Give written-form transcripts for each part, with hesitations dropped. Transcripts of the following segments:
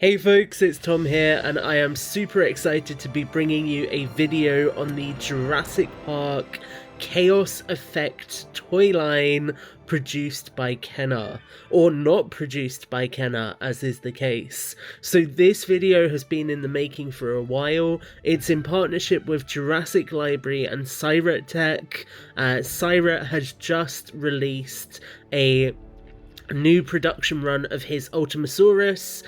Hey folks, it's Tom here, and I am super excited to be bringing you a video on the Jurassic Park Chaos Effect toy line produced by Kenner, or not produced by Kenner, as is the case. So this video has been in the making for a while. It's in partnership with Jurassic Library and Syrett Tech. Syrett has just released a new production run of his Ultimasaurus,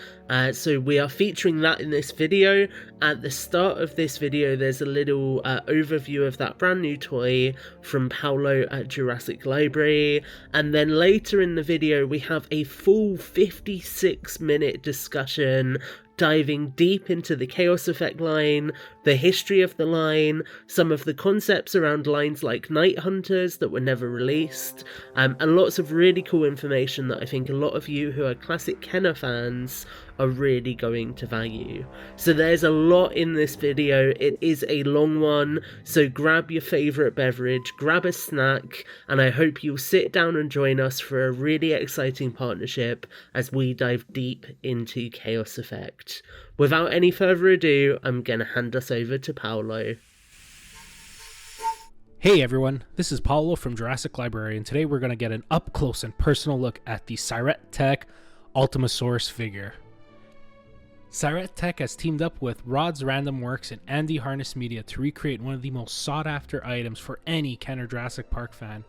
so we are featuring that in this video. At the start of this video there's a little overview of that brand new toy from Paulo at Jurassic Library, and then later in the video we have a full 56-minute discussion diving deep into the Chaos Effect line, the history of the line, some of the concepts around lines like Night Hunters that were never released, and lots of really cool information that I think a lot of you who are classic Kenner fans are really going to value. So there's a lot in this video. It is a long one, so grab your favourite beverage, grab a snack, and I hope you'll sit down and join us for a really exciting partnership as we dive deep into Chaos Effect. Without any further ado, I'm gonna hand us over to Paulo. Hey everyone, this is Paulo from Jurassic Library, and today we're going to get an up-close and personal look at the Syrett Tech Ultimasaurus figure. Syrett Tech has teamed up with Rod's Random Works and Andy Harness Media to recreate one of the most sought-after items for any Kenner Jurassic Park fan,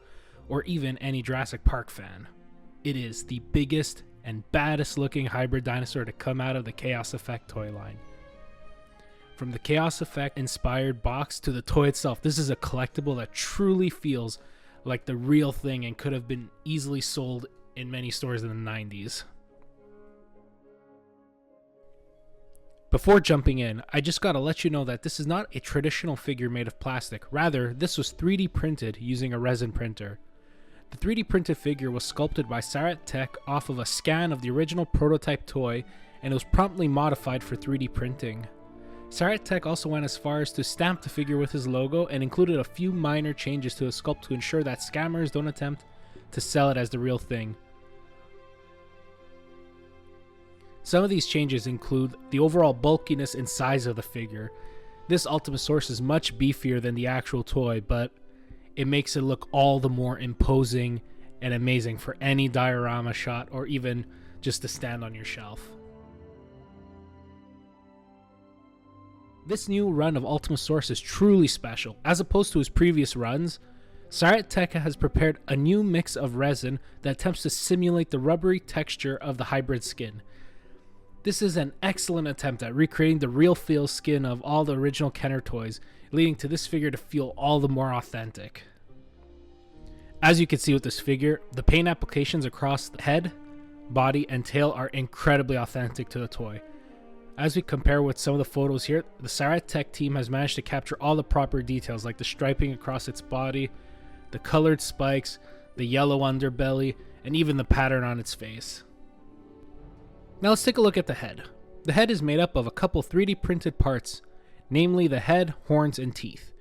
or even any Jurassic Park fan. It is the biggest and baddest looking hybrid dinosaur to come out of the Chaos Effect toy line. From the Chaos Effect inspired box to the toy itself, this is a collectible that truly feels like the real thing and could have been easily sold in many stores in the 90s. Before jumping in, I just gotta let you know that this is not a traditional figure made of plastic. Rather, this was 3D printed using a resin printer. The 3D printed figure was sculpted by Syrett Tech off of a scan of the original prototype toy, and it was promptly modified for 3D printing. Syrett Tech also went as far as to stamp the figure with his logo and included a few minor changes to the sculpt to ensure that scammers don't attempt to sell it as the real thing. Some of these changes include the overall bulkiness and size of the figure. This Ultimasaurus is much beefier than the actual toy, but it makes it look all the more imposing and amazing for any diorama shot or even just to stand on your shelf. This new run of Ultimasaurus is truly special. As opposed to his previous runs, Syrett Tech has prepared a new mix of resin that attempts to simulate the rubbery texture of the hybrid skin. This is an excellent attempt at recreating the real feel skin of all the original Kenner toys, leading to this figure to feel all the more authentic. As you can see with this figure, the paint applications across the head, body, and tail are incredibly authentic to the toy. As we compare with some of the photos here, the Syrett Tech team has managed to capture all the proper details like the striping across its body, the colored spikes, the yellow underbelly, and even the pattern on its face. Now let's take a look at the head. The head is made up of a couple 3D printed parts, namely the head, horns, and teeth,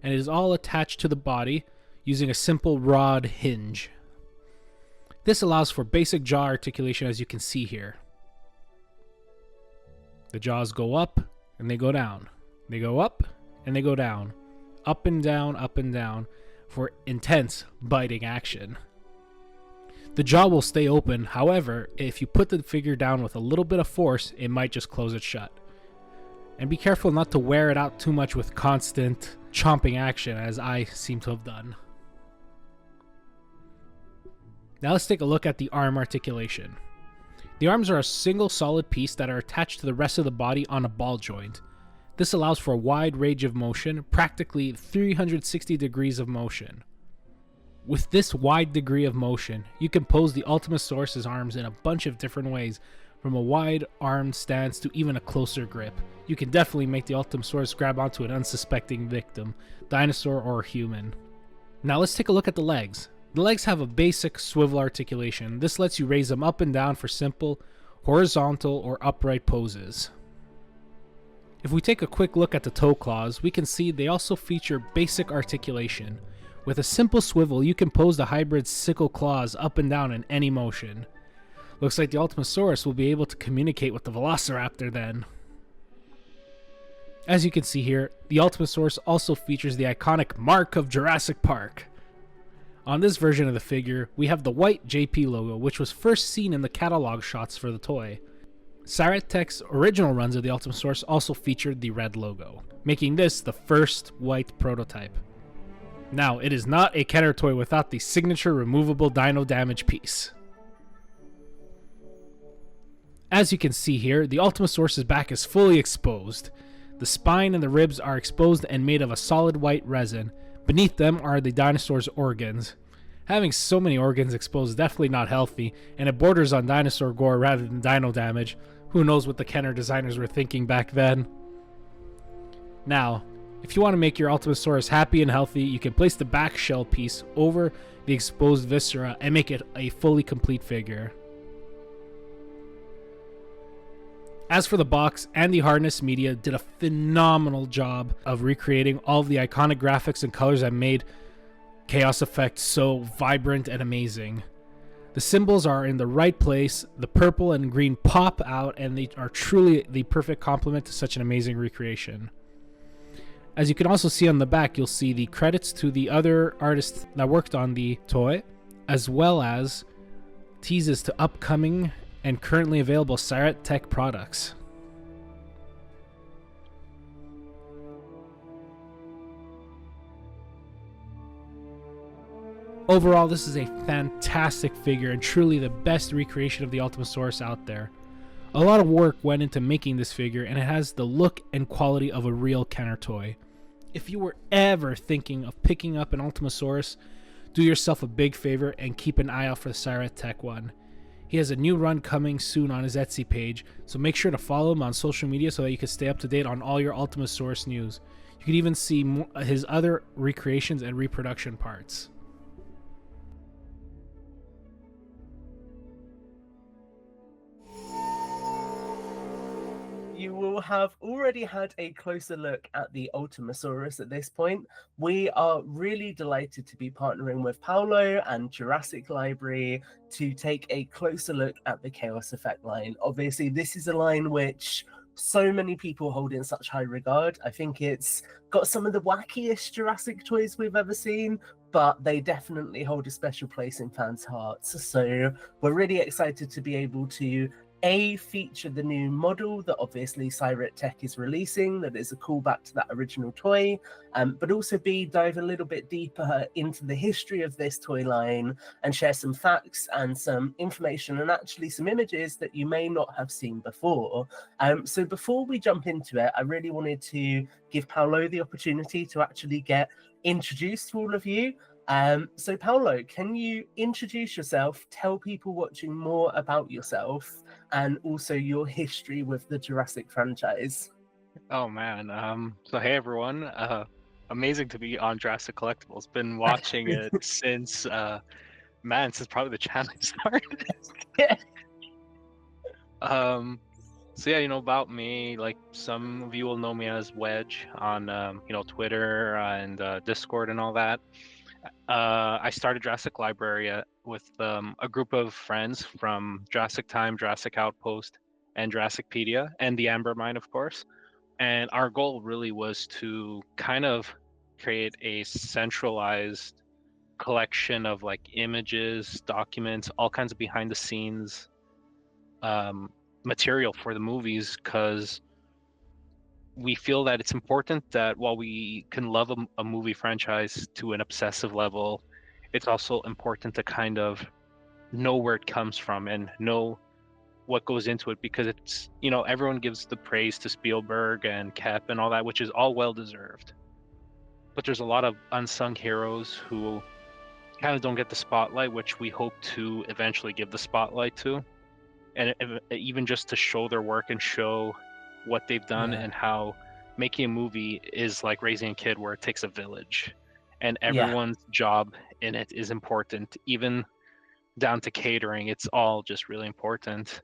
and it is all attached to the body using a simple rod hinge. This allows for basic jaw articulation, as you can see here. The jaws go up and they go down. They go up and they go down. Up and down for intense biting action. The jaw will stay open, however, if you put the figure down with a little bit of force, it might just close it shut. And be careful not to wear it out too much with constant chomping action, as I seem to have done. Now let's take a look at the arm articulation. The arms are a single solid piece that are attached to the rest of the body on a ball joint. This allows for a wide range of motion, practically 360 degrees of motion. With this wide degree of motion, you can pose the Ultimasaurus's arms in a bunch of different ways, from a wide armed stance to even a closer grip. You can definitely make the Ultimasaurus grab onto an unsuspecting victim, dinosaur or human. Now let's take a look at the legs. The legs have a basic swivel articulation. This lets you raise them up and down for simple, horizontal or upright poses. If we take a quick look at the toe claws, we can see they also feature basic articulation. With a simple swivel, you can pose the hybrid sickle claws up and down in any motion. Looks like the Ultimasaurus will be able to communicate with the Velociraptor then. As you can see here, the Ultimasaurus also features the iconic mark of Jurassic Park. On this version of the figure, we have the white JP logo, which was first seen in the catalog shots for the toy. Syrett Tech's original runs of the Ultimasaurus also featured the red logo, making this the first white prototype. Now, it is not a Kenner toy without the signature removable dino damage piece. As you can see here, the Ultimasaurus's back is fully exposed. The spine and the ribs are exposed and made of a solid white resin. Beneath them are the dinosaur's organs. Having so many organs exposed is definitely not healthy, and it borders on dinosaur gore rather than dino damage. Who knows what the Kenner designers were thinking back then. Now, if you want to make your Ultimasaurus happy and healthy, you can place the back shell piece over the exposed viscera and make it a fully complete figure. As for the box and the Hardness Media did a phenomenal job of recreating all of the iconic graphics and colors that made Chaos Effect so vibrant and amazing. The symbols are in the right place, the purple and green pop out, and they are truly the perfect complement to such an amazing recreation. As you can also see on the back, you'll see the credits to the other artists that worked on the toy, as well as teases to upcoming and currently available Syrett Tech products. Overall, this is a fantastic figure and truly the best recreation of the Ultimasaurus out there. A lot of work went into making this figure, and it has the look and quality of a real Kenner toy. If you were ever thinking of picking up an Ultimasaurus, do yourself a big favor and keep an eye out for the Syrett Tech one. He has a new run coming soon on his Etsy page, so make sure to follow him on social media so that you can stay up to date on all your Ultimasaurus news. You can even see his other recreations and reproduction parts. You will have already had a closer look at the Ultimasaurus at this point. We are really delighted to be partnering with Paulo and Jurassic Library to take a closer look at the Chaos Effect line. Obviously, this is a line which so many people hold in such high regard. I think it's got some of the wackiest Jurassic toys we've ever seen, but they definitely hold a special place in fans' hearts. So we're really excited to be able to feature the new model that obviously Syrett Tech is releasing, that is a callback to that original toy, but also dive a little bit deeper into the history of this toy line and share some facts and some information and actually some images that you may not have seen before. So before we jump into it, I really wanted to give Paulo the opportunity to actually get introduced to all of you. So Paulo, can you introduce yourself, tell people watching more about yourself, and also your history with the Jurassic franchise? Oh man, so hey everyone, amazing to be on Jurassic Collectibles. Been watching it since since probably the channel started. Yeah. So yeah, about me, like some of you will know me as Wedge on Twitter and Discord and all that. I started Jurassic Library with a group of friends from Jurassic Time, Jurassic Outpost, and Jurassicpedia, and the Amber Mine, of course. And our goal really was to kind of create a centralized collection of like images, documents, all kinds of behind the scenes material for the movies, because we feel that it's important that while we can love a movie franchise to an obsessive level, it's also important to kind of know where it comes from and know what goes into it, because it's, everyone gives the praise to Spielberg and Kep and all that, which is all well deserved. But there's a lot of unsung heroes who kind of don't get the spotlight, which we hope to eventually give the spotlight to, and even just to show their work and show what they've done, and how making a movie is like raising a kid, where it takes a village and everyone's job in it is important, even down to catering. It's all just really important.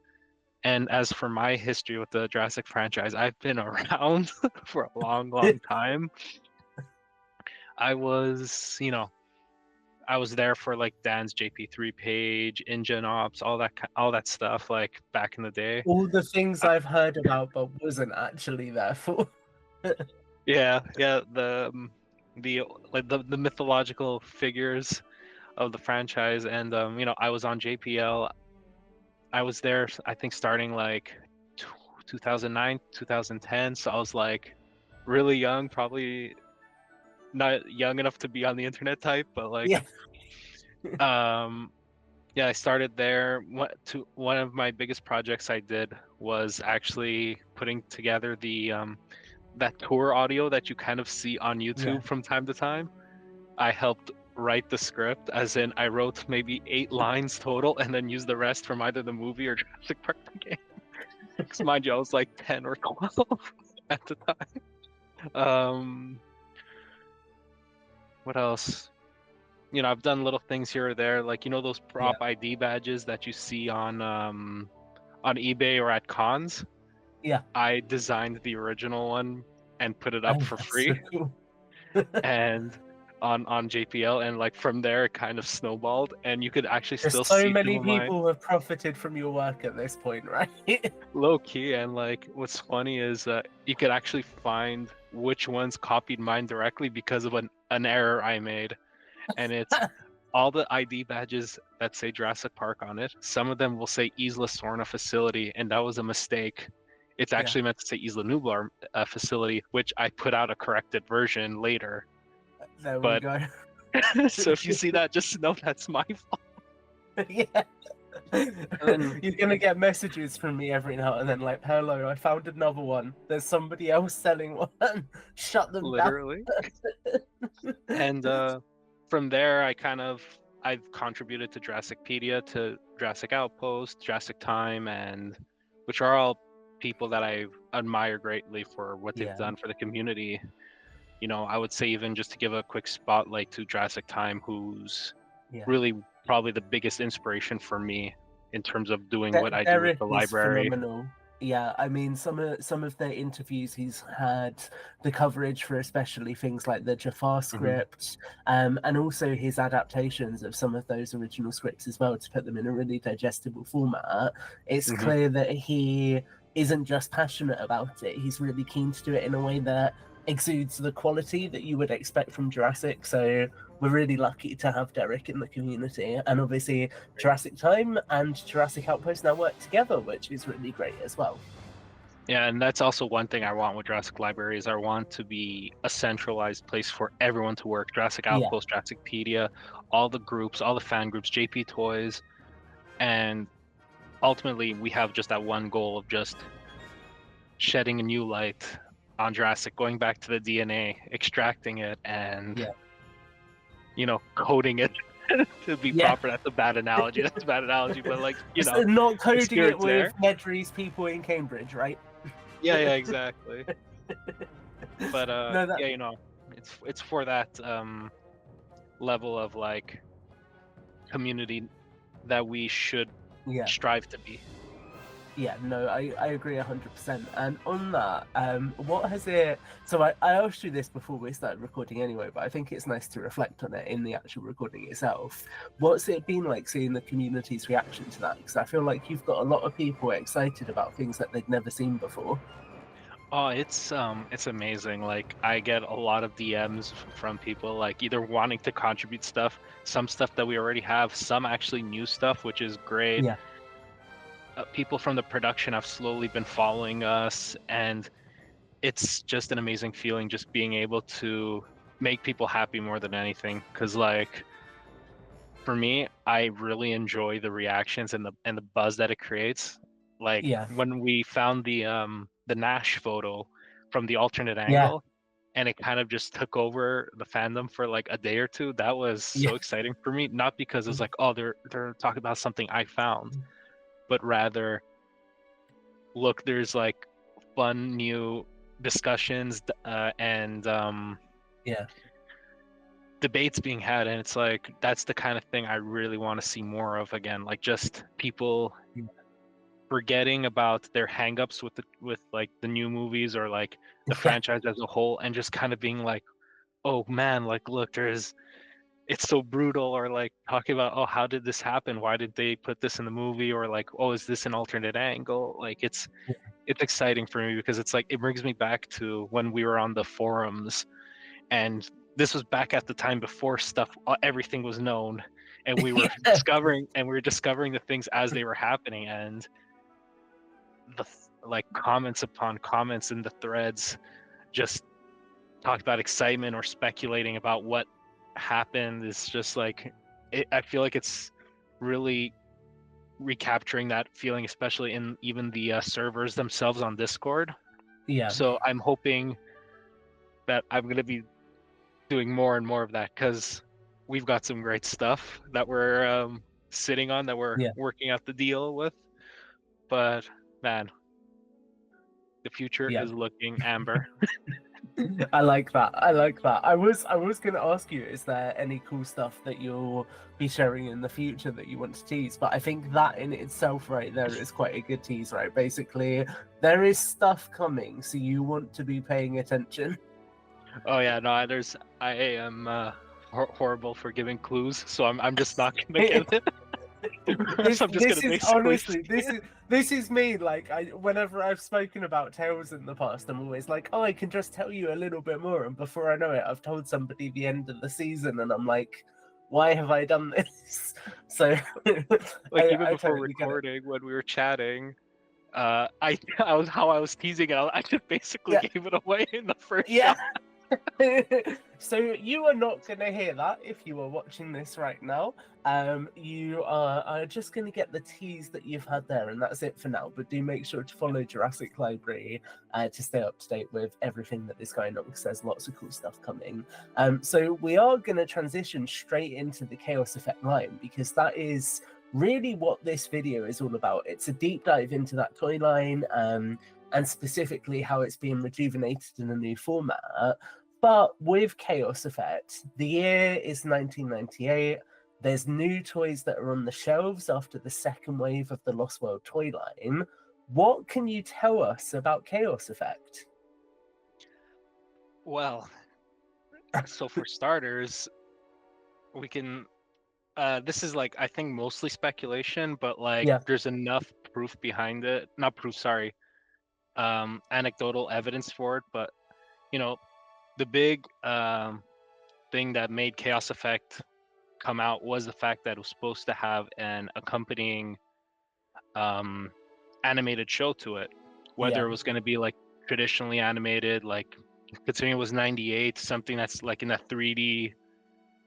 And as for my history with the Jurassic franchise, I've been around for a long time. I was, I was there for like Dan's JP3 page, Engine Ops, all that stuff like back in the day. All the things Uh, I've heard about but wasn't actually there for. yeah, the like the mythological figures of the franchise, and I was on JPL. I was there, I think, starting like 2009, 2010. So I was like really young, probably not young enough to be on the internet type, but like, Yeah. yeah, I started there. One of my biggest projects I did was actually putting together the that tour audio that you kind of see on Yeah. YouTube from time to time. I helped write the script, as in I wrote maybe 8 lines total, and then used the rest from either the movie or Jurassic Park the game. Because mind you, I was like 10 or 12 at the time. What else? I've done little things here or there, like those prop ID badges that you see on eBay or at cons. Yeah. I designed the original one and put it Oh, up for that's so free, cool. and on JPL, and like from there it kind of snowballed, and you could actually still There's so see some many of my people have profited from your work at this point, right? low key. And like what's funny is you could actually find which ones copied mine directly because of an error I made. And it's all the ID badges that say Jurassic Park on it. Some of them will say Isla Sorna facility, and that was a mistake. It's Yeah. actually meant to say Isla Nublar facility, which I put out a corrected version later. There we But go. so if you see that, just know that's my fault. Yeah. then- You're gonna get messages from me every now and then, like, "Hello, I found another one. There's somebody else selling one. Shut them Literally. And from there, I've contributed to Jurassicpedia, to Jurassic Outpost, Jurassic Time, and which are all people that I admire greatly for what they've Yeah. done for the community. I would say, even just to give a quick spotlight to Jurassic Time, who's Yeah. really probably the biggest inspiration for me in terms of doing De- what I do with Derek the is library. phenomenal. Yeah, I mean, some of their interviews he's had, the coverage for especially things like the Jafar script, and also his adaptations of some of those original scripts as well, to put them in a really digestible format. It's Mhm. clear that he isn't just passionate about it; he's really keen to do it in a way that exudes the quality that you would expect from Jurassic. So we're really lucky to have Derek in the community, and obviously Jurassic Time and Jurassic Outpost now work together, which is really great as well. Yeah, and that's also one thing I want with Jurassic Library is I want to be a centralized place for everyone to work. Jurassic Yeah. Outpost, Jurassicpedia, all the groups, all the fan groups, JP Toys, and ultimately we have just that one goal of just shedding a new light on Jurassic, going back to the DNA, extracting it, and coding it to be Yeah. proper. That's a bad analogy. But like Just not coding it spirit's with there. Nedry's people in Cambridge, right? Yeah, exactly. But No, that- yeah, it's for that level of like community that we should Yeah. strive to be. Yeah, no, I agree 100%. And on that, what has it... So I asked you this before we started recording anyway, but I think it's nice to reflect on it in the actual recording itself. What's it been like seeing the community's reaction to that? Because I feel like you've got a lot of people excited about things that they've never seen before. Oh, it's amazing. Like I get a lot of DMs from people like either wanting to contribute stuff, some stuff that we already have, some actually new stuff, which is great. Yeah. People from the production have slowly been following us, and it's just an amazing feeling just being able to make people happy more than anything. Because like for me, I really enjoy the reactions and the buzz that it creates. Like Yeah. when we found the Nash photo from the alternate Yeah. angle, and it kind of just took over the fandom for like a day or two. That was so Yeah. exciting for me. Not because it's like, oh, they're talking about something I found, but rather, look, there's like fun new discussions and Yeah. debates being had, and it's like that's the kind of thing I really want to see more of again. Like just people Yeah. forgetting about their hangups with like the new movies or like the Yeah. franchise as a whole, and just kind of being like, oh man, like look, there's it's so brutal, or like talking about, oh, how did this happen? Why did they put this in the movie? Or like, oh, is this an alternate angle? Like it's exciting for me because it's like it brings me back to when we were on the forums, and this was back at the time before everything was known, and we were discovering the things as they were happening, and like comments upon comments in the threads just talk about excitement or speculating about what happened. Is just like I feel like it's really recapturing that feeling, especially in even the servers themselves on Discord. Yeah. So I'm hoping that I'm going to be doing more and more of that, because we've got some great stuff that we're sitting on, that we're working out the deal with. But man, the future Yeah. is looking amber. I like that. I like that. I was going to ask you, is there any cool stuff that you'll be sharing in the future that you want to tease? But I think that in itself right there is quite a good tease, right? Basically, there is stuff coming, so you want to be paying attention. Oh yeah, no, I am horrible for giving clues, so I'm just not gonna give it. This is me. Like, whenever I've spoken about Tales in the past, I'm always like, oh, I can just tell you a little bit more, and before I know it, I've told somebody the end of the season, and I'm like, why have I done this? So, like, even before recording, when we were chatting, I was teasing it. I just basically gave it away in the first shot. So you are not going to hear that if you are watching this right now. You are just going to get the tease that you've had there, and that's it for now. But do make sure to follow Jurassic Library to stay up to date with everything that is going on, because there's lots of cool stuff coming. So we are going to transition straight into the Chaos Effect line, because that is really what this video is all about. It's a deep dive into that toy line, and specifically how it's being rejuvenated in a new format. But with Chaos Effect, the year is 1998. There's new toys that are on the shelves after the second wave of the Lost World toy line. What can you tell us about Chaos Effect? Well, so for starters, we can this is like, I think, mostly speculation, but like there's enough proof behind it. Not proof, sorry. Anecdotal evidence for it, but you know, the big thing that made Chaos Effect come out was the fact that it was supposed to have an accompanying animated show to it, whether it was going to be like traditionally animated, like considering it was 98, something that's like in that 3D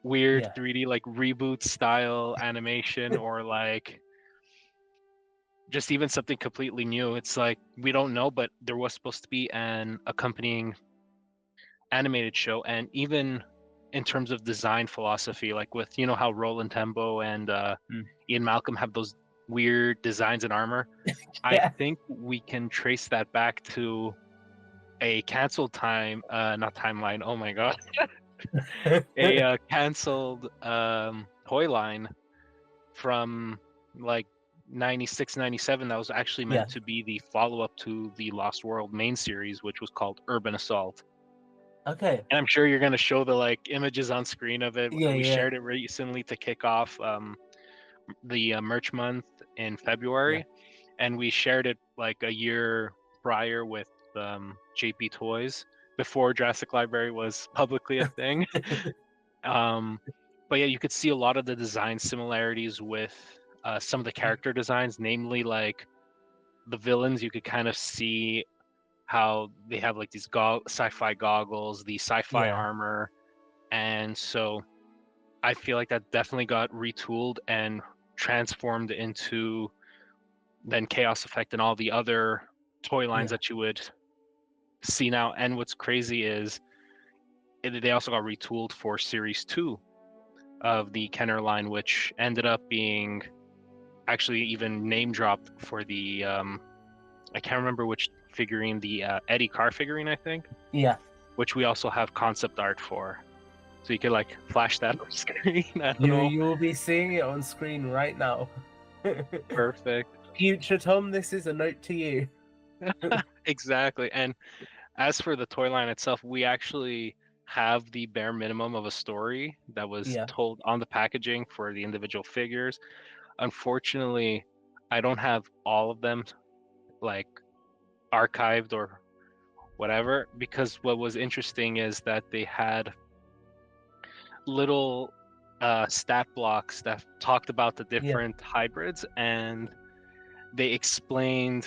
weird 3D like reboot style animation, or like just even something completely new. It's like, we don't know, but there was supposed to be an accompanying animated show. And even in terms of design philosophy, like with, you know, how Roland Tembo and Ian Malcolm have those weird designs and armor, I think we can trace that back to a canceled not timeline, oh my god, a canceled toy line from like 96, 97 that was actually meant to be the follow-up to the Lost World main series, which was called Urban Assault. Okay. And I'm sure you're going to show the like images on screen of it. We shared it recently to kick off the merch month in February, and we shared it like a year prior with JP Toys, before Jurassic Library was publicly a thing. But yeah, you could see a lot of the design similarities with some of the character designs, namely like the villains. You could kind of see how they have like these sci-fi goggles, the sci-fi armor, and so I feel like that definitely got retooled and transformed into then Chaos Effect and all the other toy lines that you would see now. And what's crazy is they also got retooled for Series 2 of the Kenner line, which ended up being actually even name dropped for the I can't remember which figurine, the Eddie Carr figurine, I think. Which we also have concept art for, so you could like flash that on screen. You'll be seeing it on screen right now. Perfect. Future Tom, this is a note to you. Exactly. And as for the toy line itself, we actually have the bare minimum of a story that was Yeah. told on the packaging for the individual figures. Unfortunately, I don't have all of them like archived or whatever, because what was interesting is that they had little stat blocks that talked about the Yeah. different hybrids, and they explained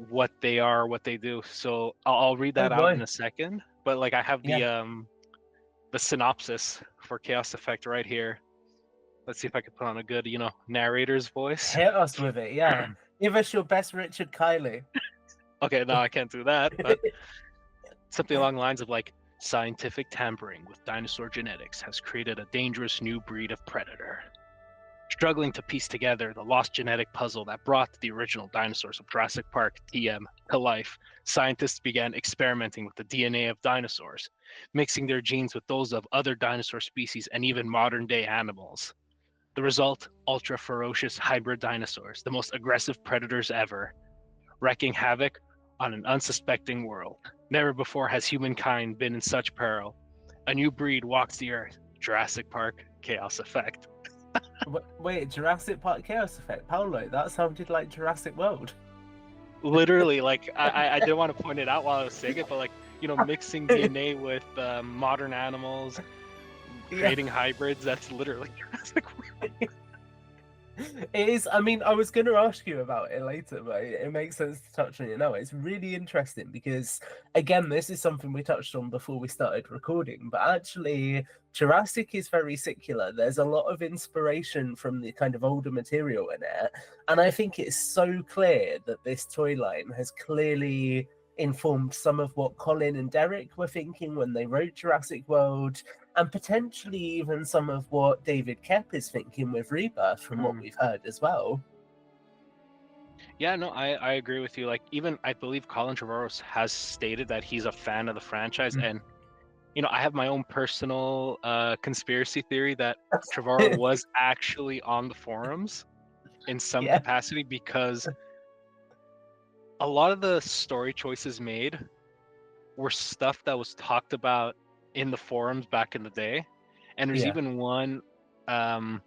what they are, what they do. So I'll read Oh that out in boy. a second. But like I have Yeah. the synopsis for Chaos Effect right here. Let's see if I can put on a good, narrator's voice. Hit us with it. Yeah. Give us your best Richard Kiley. Okay, no, I can't do that, but something along the lines of like, scientific tampering with dinosaur genetics has created a dangerous new breed of predator. Struggling to piece together the lost genetic puzzle that brought the original dinosaurs of Jurassic Park (TM) to life, scientists began experimenting with the DNA of dinosaurs, mixing their genes with those of other dinosaur species and even modern-day animals. The result: ultra-ferocious hybrid dinosaurs, the most aggressive predators ever, wreaking havoc on an unsuspecting world. Never before has humankind been in such peril. A new breed walks the earth. Jurassic Park Chaos Effect. Wait, Jurassic Park Chaos Effect, Paulo. That sounded like Jurassic World. Literally, like I didn't want to point it out while I was saying it, but like, mixing DNA with modern animals, creating hybrids. That's literally Jurassic World. It is. I mean, I was going to ask you about it later, but it makes sense to touch on it now. It's really interesting because, again, this is something we touched on before we started recording, but actually, Jurassic is very secular. There's a lot of inspiration from the kind of older material in it. And I think it's so clear that this toy line has clearly informed some of what Colin and Derek were thinking when they wrote Jurassic World, and potentially even some of what David Koepp is thinking with Rebirth, from what we've heard as well. Yeah, no, I agree with you. Like, even I believe Colin Trevorrow has stated that he's a fan of the franchise, and I have my own personal conspiracy theory that Trevorrow was actually on the forums in some capacity, because a lot of the story choices made were stuff that was talked about in the forums back in the day. And there's even one fanfic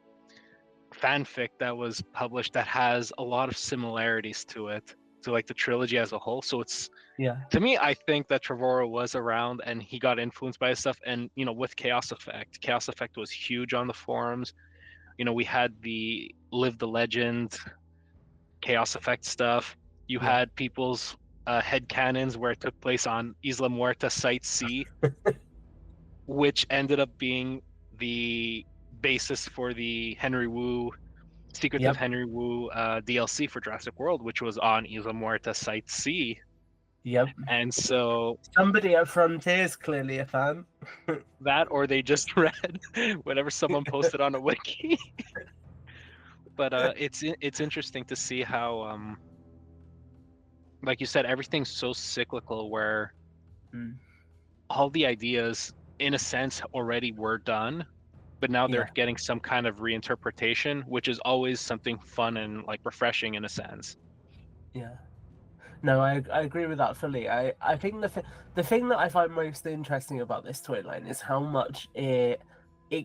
that was published that has a lot of similarities to it, to like the trilogy as a whole. So it's, to me, I think that Trevorrow was around and he got influenced by his stuff. And with Chaos Effect was huge on the forums. We had the Live the Legend Chaos Effect stuff. You had people's headcanons where it took place on Isla Muerta Site C, which ended up being the basis for the Henry Wu Secrets of Henry Wu DLC for Jurassic World, which was on Isla Muerta Site C. And so somebody at Frontier's clearly a fan. That, or they just read whatever someone posted on a wiki. But it's interesting to see how like you said, everything's so cyclical, where all the ideas in a sense already were done, but now they're getting some kind of reinterpretation, which is always something fun and like refreshing in a sense. No, I agree with that fully. I think the thing that I find most interesting about this toy line is how much it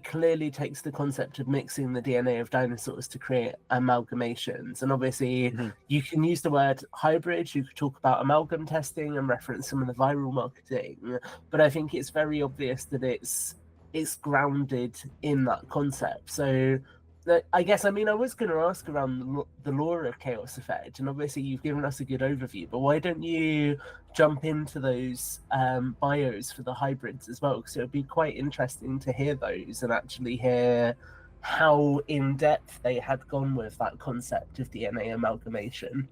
clearly takes the concept of mixing the DNA of dinosaurs to create amalgamations. And obviously, you can use the word hybrid, you could talk about amalgam testing and reference some of the viral marketing, but I think it's very obvious that it's grounded in that concept. So I guess, I was going to ask around the lore of Chaos Effect, and obviously you've given us a good overview, but why don't you jump into those bios for the hybrids as well? Because it would be quite interesting to hear those and actually hear how in-depth they had gone with that concept of DNA amalgamation.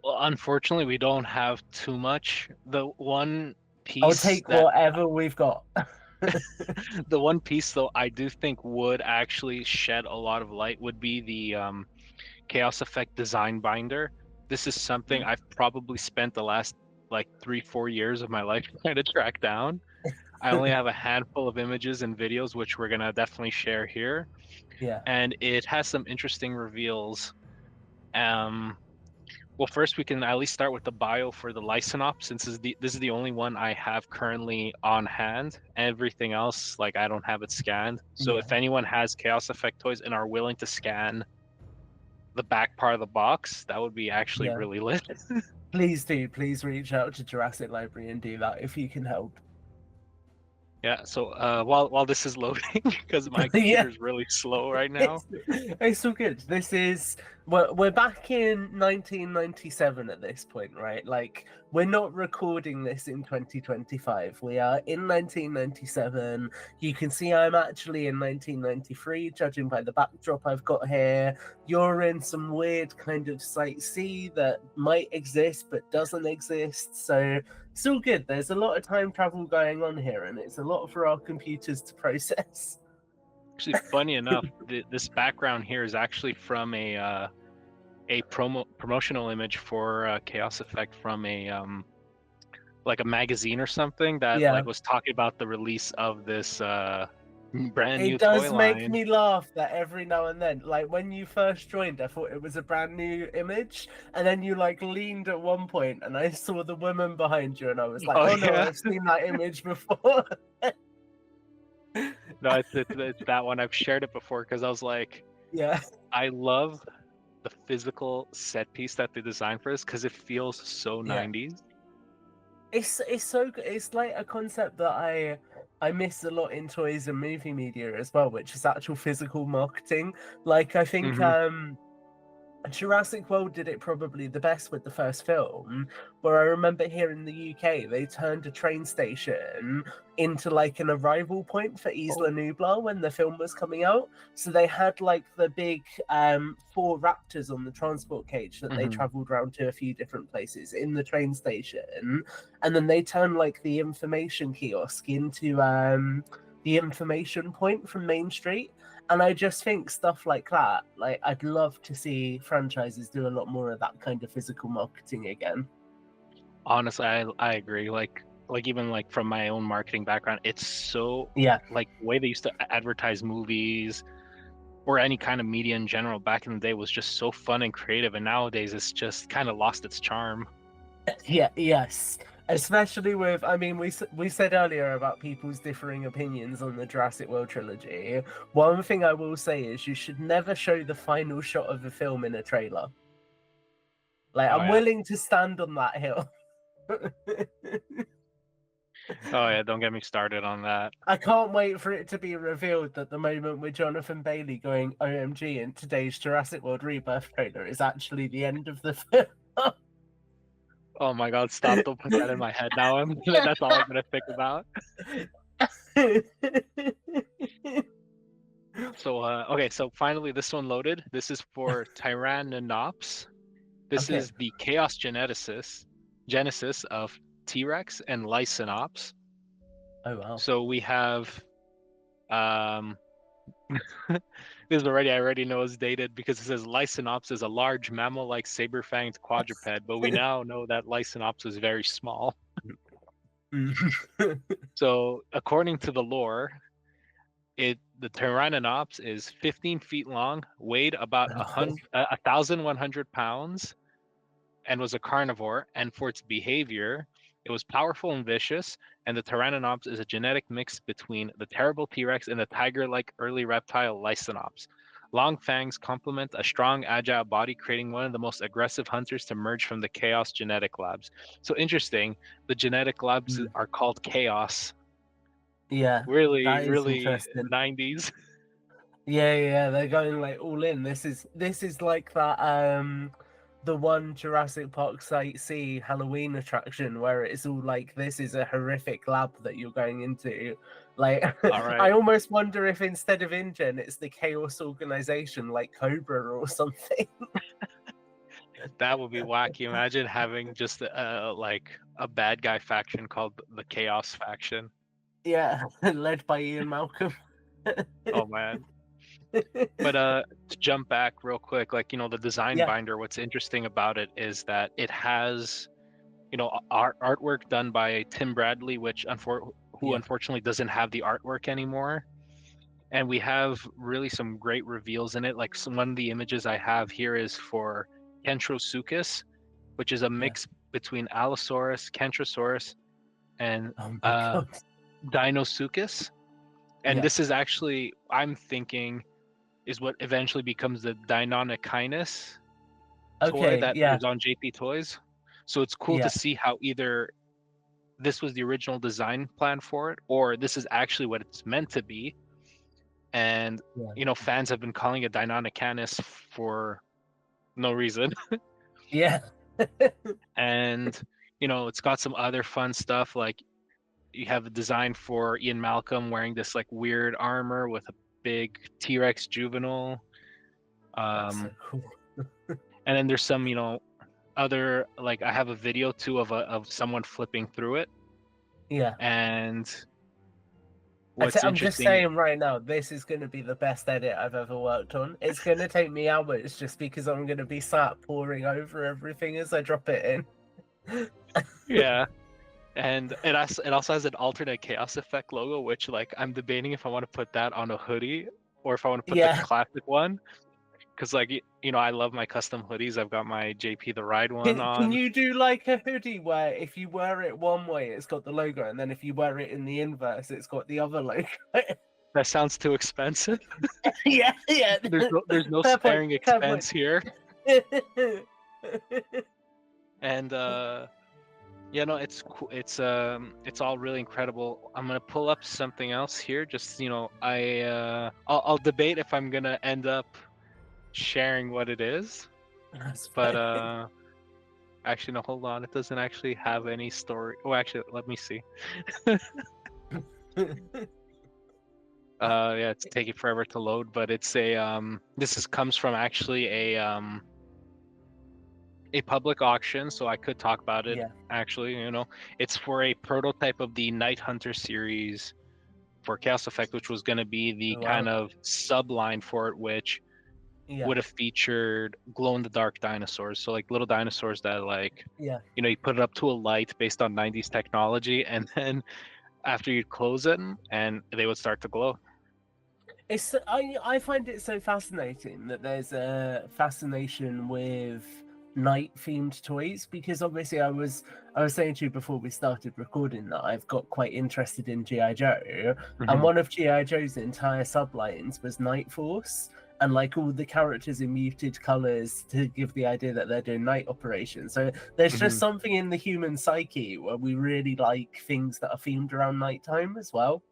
Well, unfortunately, we don't have too much. The one piece I'll take whatever we've got. The one piece, though, I do think would actually shed a lot of light would be the Chaos Effect design binder. This is something I've probably spent the last like 3-4 years of my life trying to track down. I only have a handful of images and videos, which we're gonna definitely share here. And it has some interesting reveals. Well, first we can at least start with the bio for the Lycanop, since this is the only one I have currently on hand. Everything else, like I don't have it scanned. So Yeah. if anyone has Chaos Effect toys and are willing to scan the back part of the box, that would be actually Yeah. really lit. Please do. Please reach out to Jurassic Library and do that if you can help. Yeah. So while this is loading, because my Yeah. computer is really slow right now. It's all good. This is we're back in 1997 at this point, right? Like we're not recording this in 2025. We are in 1997. You can see I'm actually in 1993, judging by the backdrop I've got here. You're in some weird kind of Site C that might exist but doesn't exist. So it's all good. There's a lot of time travel going on here, and it's a lot for our computers to process. Actually, funny enough, this background here is actually from a promotional image for Chaos Effect from a like a magazine or something that Yeah. like was talking about the release of this brand new It does toy make line. me laugh that every now and then, like when you first joined, I thought it was a brand new image, and then you like leaned at one point, and I saw the woman behind you, and I was like, Oh "Oh no, yeah, I've seen that image before." no, it's that one. I've shared it before because I was like, Yeah, I love the physical set piece that they designed for this because it feels so yeah. 90s. It's so good. It's like a concept that I miss a lot in toys and movie media as well, which is actual physical marketing. Like I think Hmm. Jurassic World did it probably the best with the first film, where I remember here in the UK they turned a train station into like an arrival point for Isla Nublar when the film was coming out. So they had like the big four raptors on the transport cage that they Hmm. travelled around to a few different places in the train station, and then they turned like the information kiosk into the information point from Main Street. And I just think stuff like that, like I'd love to see franchises do a lot more of that kind of physical marketing again. Honestly, I agree. Like even like from my own marketing background, it's so Yeah, like the way they used to advertise movies or any kind of media in general back in the day was just so fun and creative, and nowadays it's just kind of lost its charm. yeah, yes. Especially with, I mean, we said earlier about people's differing opinions on the Jurassic World trilogy. One thing I will say is you should never show the final shot of a film in a trailer. Like, Oh I'm yeah, willing to stand on that hill. oh yeah, don't get me started on that. I can't wait for it to be revealed that the moment with Jonathan Bailey going OMG in today's Jurassic World Rebirth trailer is actually the end of the film. Oh my God, stop! Don't put that in my head now. That's all I'm gonna think about. So okay, so finally this one loaded. This is for Tyranninops. This Okay. is the Chaos Genesis of T-Rex and Lycanops. Oh wow. So we have um this is already I already know is dated because it says Lycanops is a large mammal-like saber-fanged quadruped, but we now know that Lycanops is very small. So according to the lore, the Pteranodons is 15 feet long, weighed about 1,100 pounds, and was a carnivore. And for its behavior, it was powerful and vicious. And the Pteranodons is a genetic mix between the terrible T-Rex and the tiger-like early reptile Lycanops. Long fangs complement a strong, agile body, creating one of the most aggressive hunters to emerge from the Chaos genetic labs. So interesting, the genetic labs are called Chaos. Yeah, Really, that is really interesting. 90s. Yeah, they're going like all in. This is like that the one Jurassic Park Site C Halloween attraction where it's all like this is a horrific lab that you're going into. Like All I right. almost wonder if instead of InGen it's the Chaos organization like Cobra or something. That would be wacky. Imagine having just like a bad guy faction called the Chaos faction. Yeah, led by Ian Malcolm. Oh man. But to jump back real quick, like the design Yeah, binder, what's interesting about it is that it has artwork done by Tim Bradley, who yeah. unfortunately doesn't have the artwork anymore. And we have really some great reveals in it. Like one of the images I have here is for Kentrosuchus, which is a mix between Allosaurus, Kentrosaurus, and Oh my god. Dinosuchus. And Yeah. this is actually, I'm thinking, is what eventually becomes the Deinonychus toy Okay, that yeah, was on JP Toys. So it's cool to yeah, see how either this was the original design plan for it, or this is actually what it's meant to be. And yeah, fans have been calling it Deinonychus for no reason. yeah. And it's got some other fun stuff, like you have a design for Ian Malcolm wearing this like weird armor with a big T-Rex juvenile. That's so cool. And then there's some, other, like I have a video too of someone flipping through it. Yeah. And what's I'm just interesting, saying right now, this is going to be the best edit I've ever worked on. It's going to take me hours just because I'm going to be sat poring over everything as I drop it in. yeah. And it also has an alternate chaos effect logo, which like I'm debating if I want to put that on a hoodie or if I want to put the Yeah. classic one. Because like I love my custom hoodies. I've got my JP the Ride one Can on. you do like a hoodie where if you wear it one way, it's got the logo, and then if you wear it in the inverse, it's got the other logo? That sounds too expensive. Yeah, yeah. There's no Fair point, sparing fair expense here. And it's cool. It's all really incredible. I'm gonna pull up something else here. Just I'll debate if I'm gonna end up sharing what it is. But actually no, hold on. It doesn't actually have any story. Oh, actually, let me see. Yeah, it's taking forever to load, but it's comes from actually a public auction, so I could talk about it. Yeah. Actually, it's for a prototype of the Night Hunter series for Chaos Effect, which was going to be the Oh, wow. kind of subline for it, which Yeah. would have featured glow-in-the-dark dinosaurs. So like little dinosaurs that like, Yeah. you put it up to a light based on 90s technology, and then after you'd close it, and they would start to glow. I find it so fascinating that there's a fascination with night themed toys, because obviously I was saying to you before we started recording that I've got quite interested in G.I. Joe, and one of G.I. Joe's entire sublines was Night Force, and like all the characters in muted colors to give the idea that they're doing night operations. So there's just something in the human psyche where we really like things that are themed around nighttime as well.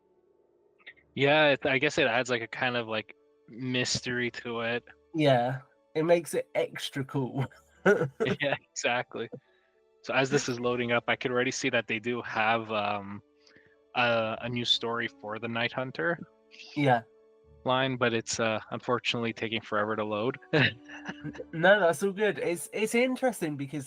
Yeah, I guess it adds like a kind of like mystery to it. Yeah, it makes it extra cool. Yeah, exactly. So as this is loading up, I can already see that they do have a new story for the Night Hunter Yeah. line, but it's unfortunately taking forever to load. No, that's all good. It's interesting because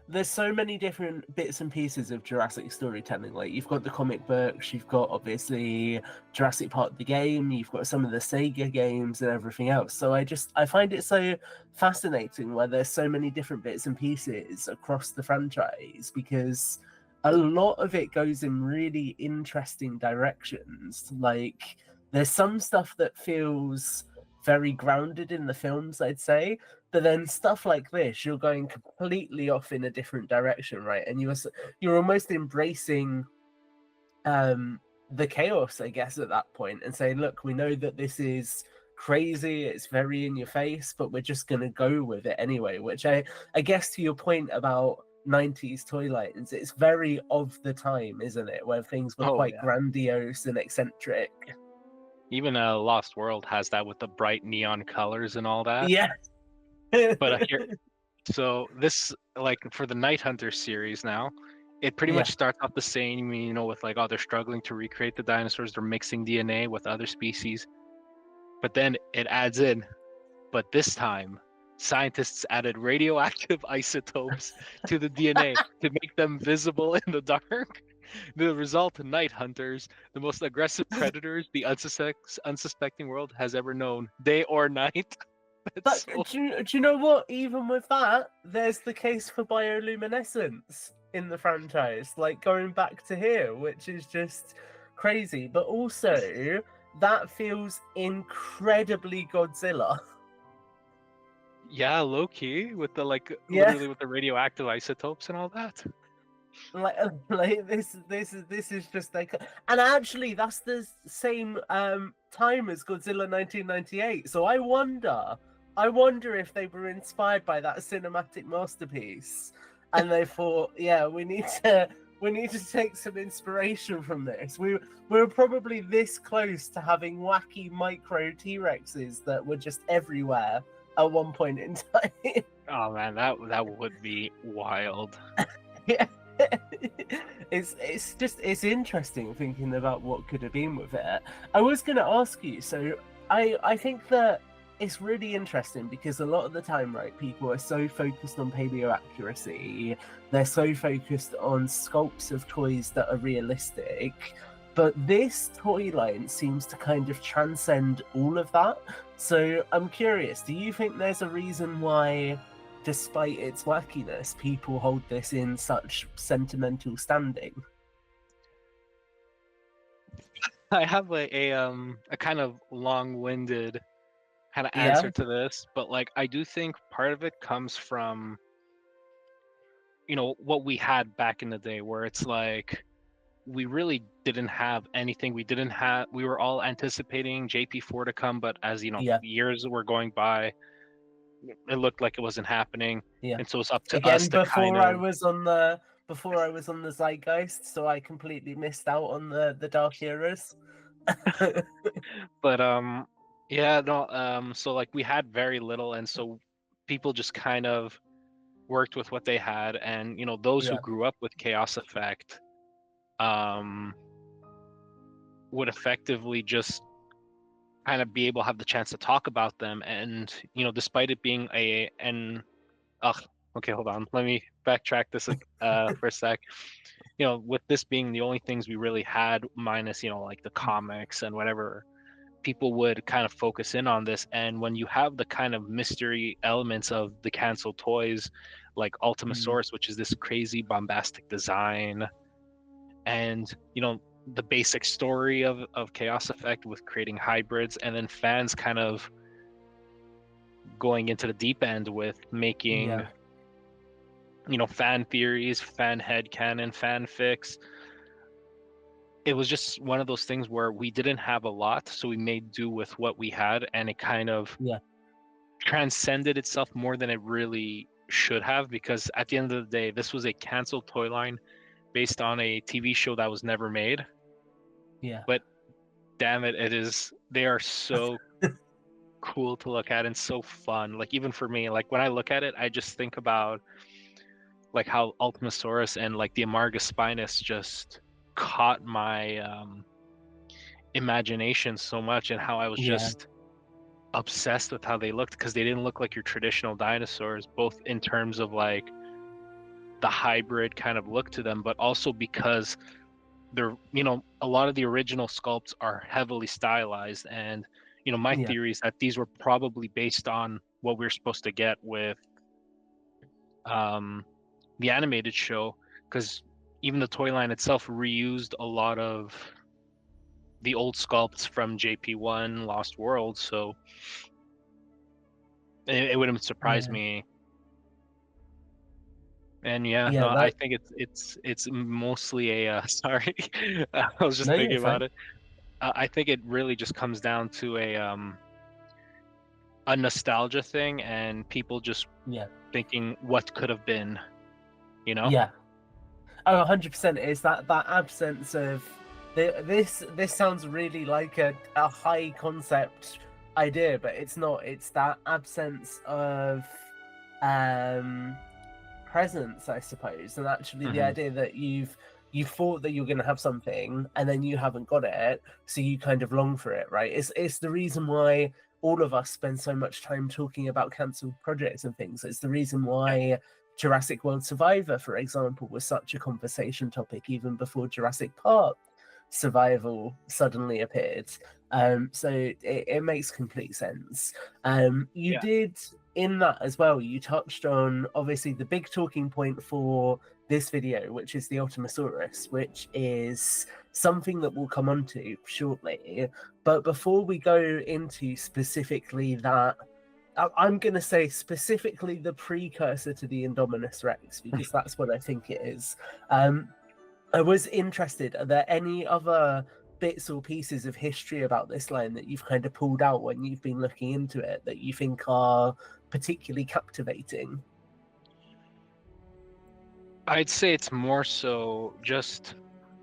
there's so many different bits and pieces of Jurassic storytelling. Like you've got the comic books, you've got obviously Jurassic Park the game, you've got some of the Sega games and everything else. So I find it so fascinating where there's so many different bits and pieces across the franchise, because a lot of it goes in really interesting directions. Like there's some stuff that feels very grounded in the films, I'd say, but then stuff like this, you're going completely off in a different direction, right? And you're almost embracing the chaos, I guess, at that point, and say, look, we know that this is crazy, it's very in your face, but we're just gonna go with it anyway. Which I guess to your point about 90s toy lines, it's very of the time, isn't it, where things were quite grandiose and eccentric. Even Lost World has that with the bright neon colors and all that. Yeah. But so this, like for the Night Hunter series now, it pretty much starts off the same, with like, oh, they're struggling to recreate the dinosaurs, they're mixing DNA with other species. But then it adds in, but this time, scientists added radioactive isotopes to the DNA to make them visible in the dark. The result, Night Hunters, the most aggressive predators the unsuspecting world has ever known, day or night. But do you know what? Even with that, there's the case for bioluminescence in the franchise, like going back to here, which is just crazy. But also, that feels incredibly Godzilla. Yeah, low key with the like Yeah, literally with the radioactive isotopes and all that. like this is just like, and actually that's the same time as Godzilla 1998. So I wonder if they were inspired by that cinematic masterpiece, and they thought, yeah, we need to take some inspiration from this. We were probably this close to having wacky micro T-Rexes that were just everywhere at one point in time. Oh man, that would be wild. Yeah. It's interesting thinking about what could have been with it. I was going to ask you, so I think that it's really interesting because a lot of the time, right, people are so focused on paleo accuracy, they're so focused on sculpts of toys that are realistic, but this toy line seems to kind of transcend all of that. So I'm curious, do you think there's a reason why, despite its wackiness, people hold this in such sentimental standing? I have a kind of long-winded kind of Yeah, answer to this, but like I do think part of it comes from, you know, what we had back in the day where it's like we really didn't have anything. We were all anticipating JP4 to come, but as you know, yeah, years were going by, it looked like it wasn't happening. yeah. And so it's up to us Again, to kind of before I was on the Zeitgeist, so I completely missed out on the dark eras. but yeah, no, so like we had very little, and so people just kind of worked with what they had, and you know, those who Yeah, grew up with Chaos Effect um would effectively just kind of be able to have the chance to talk about them. And you know, despite it being ugh, okay, hold on, let me backtrack this for a sec. You know, with this being the only things we really had, minus, you know, like the comics and whatever, people would kind of focus in on this. And when you have the kind of mystery elements of the canceled toys, like mm, Ultimasaurus, which is this crazy bombastic design, and you know, the basic story of Chaos Effect with creating hybrids, and then fans kind of going into the deep end with making, yeah, you know, fan theories, fan headcanon, fanfics. It was just one of those things where we didn't have a lot, so we made do with what we had, and it kind of yeah, transcended itself more than it really should have, because at the end of the day, this was a canceled toy line based on a TV show that was never made. yeah, But damn it, they are so cool to look at and so fun. Like even for me, like when I look at it, I just think about like how Ultimasaurus and like the Amargus Spinus just caught my imagination so much, and how I was yeah, just obsessed with how they looked, because they didn't look like your traditional dinosaurs, both in terms of like the hybrid kind of look to them, but also because they're, you know, a lot of the original sculpts are heavily stylized. And you know, my yeah, theory is that these were probably based on what we are supposed to get with um the animated show, because even the toy line itself reused a lot of the old sculpts from JP1 Lost World. So it wouldn't surprise yeah, me. And yeah, yeah. no, I That think it's mostly a sorry, I was just no, you're thinking about fine. it. I think it really just comes down to a nostalgia thing, and people just Yeah, thinking what could have been, you know? yeah. Oh, 100%. It's that absence of this sounds really like a high concept idea, but it's not. It's that absence of um presence, I suppose, and actually the Hmm. idea that you thought that you're going to have something and then you haven't got it, so you kind of long for it, right? It's the reason why all of us spend so much time talking about cancelled projects and things. It's the reason Yeah, why Jurassic World Survivor, for example, was such a conversation topic even before Jurassic Park Survival suddenly appeared. So it makes complete sense. You yeah, did in that as well. You touched on obviously the big talking point for this video, which is the Ultimasaurus, which is something that we'll come onto shortly. But before we go into specifically that I'm going to say specifically the precursor to the Indominus Rex, because that's what I think it is. I was interested, are there any other bits or pieces of history about this line that you've kind of pulled out when you've been looking into it that you think are particularly captivating? I'd say it's more so just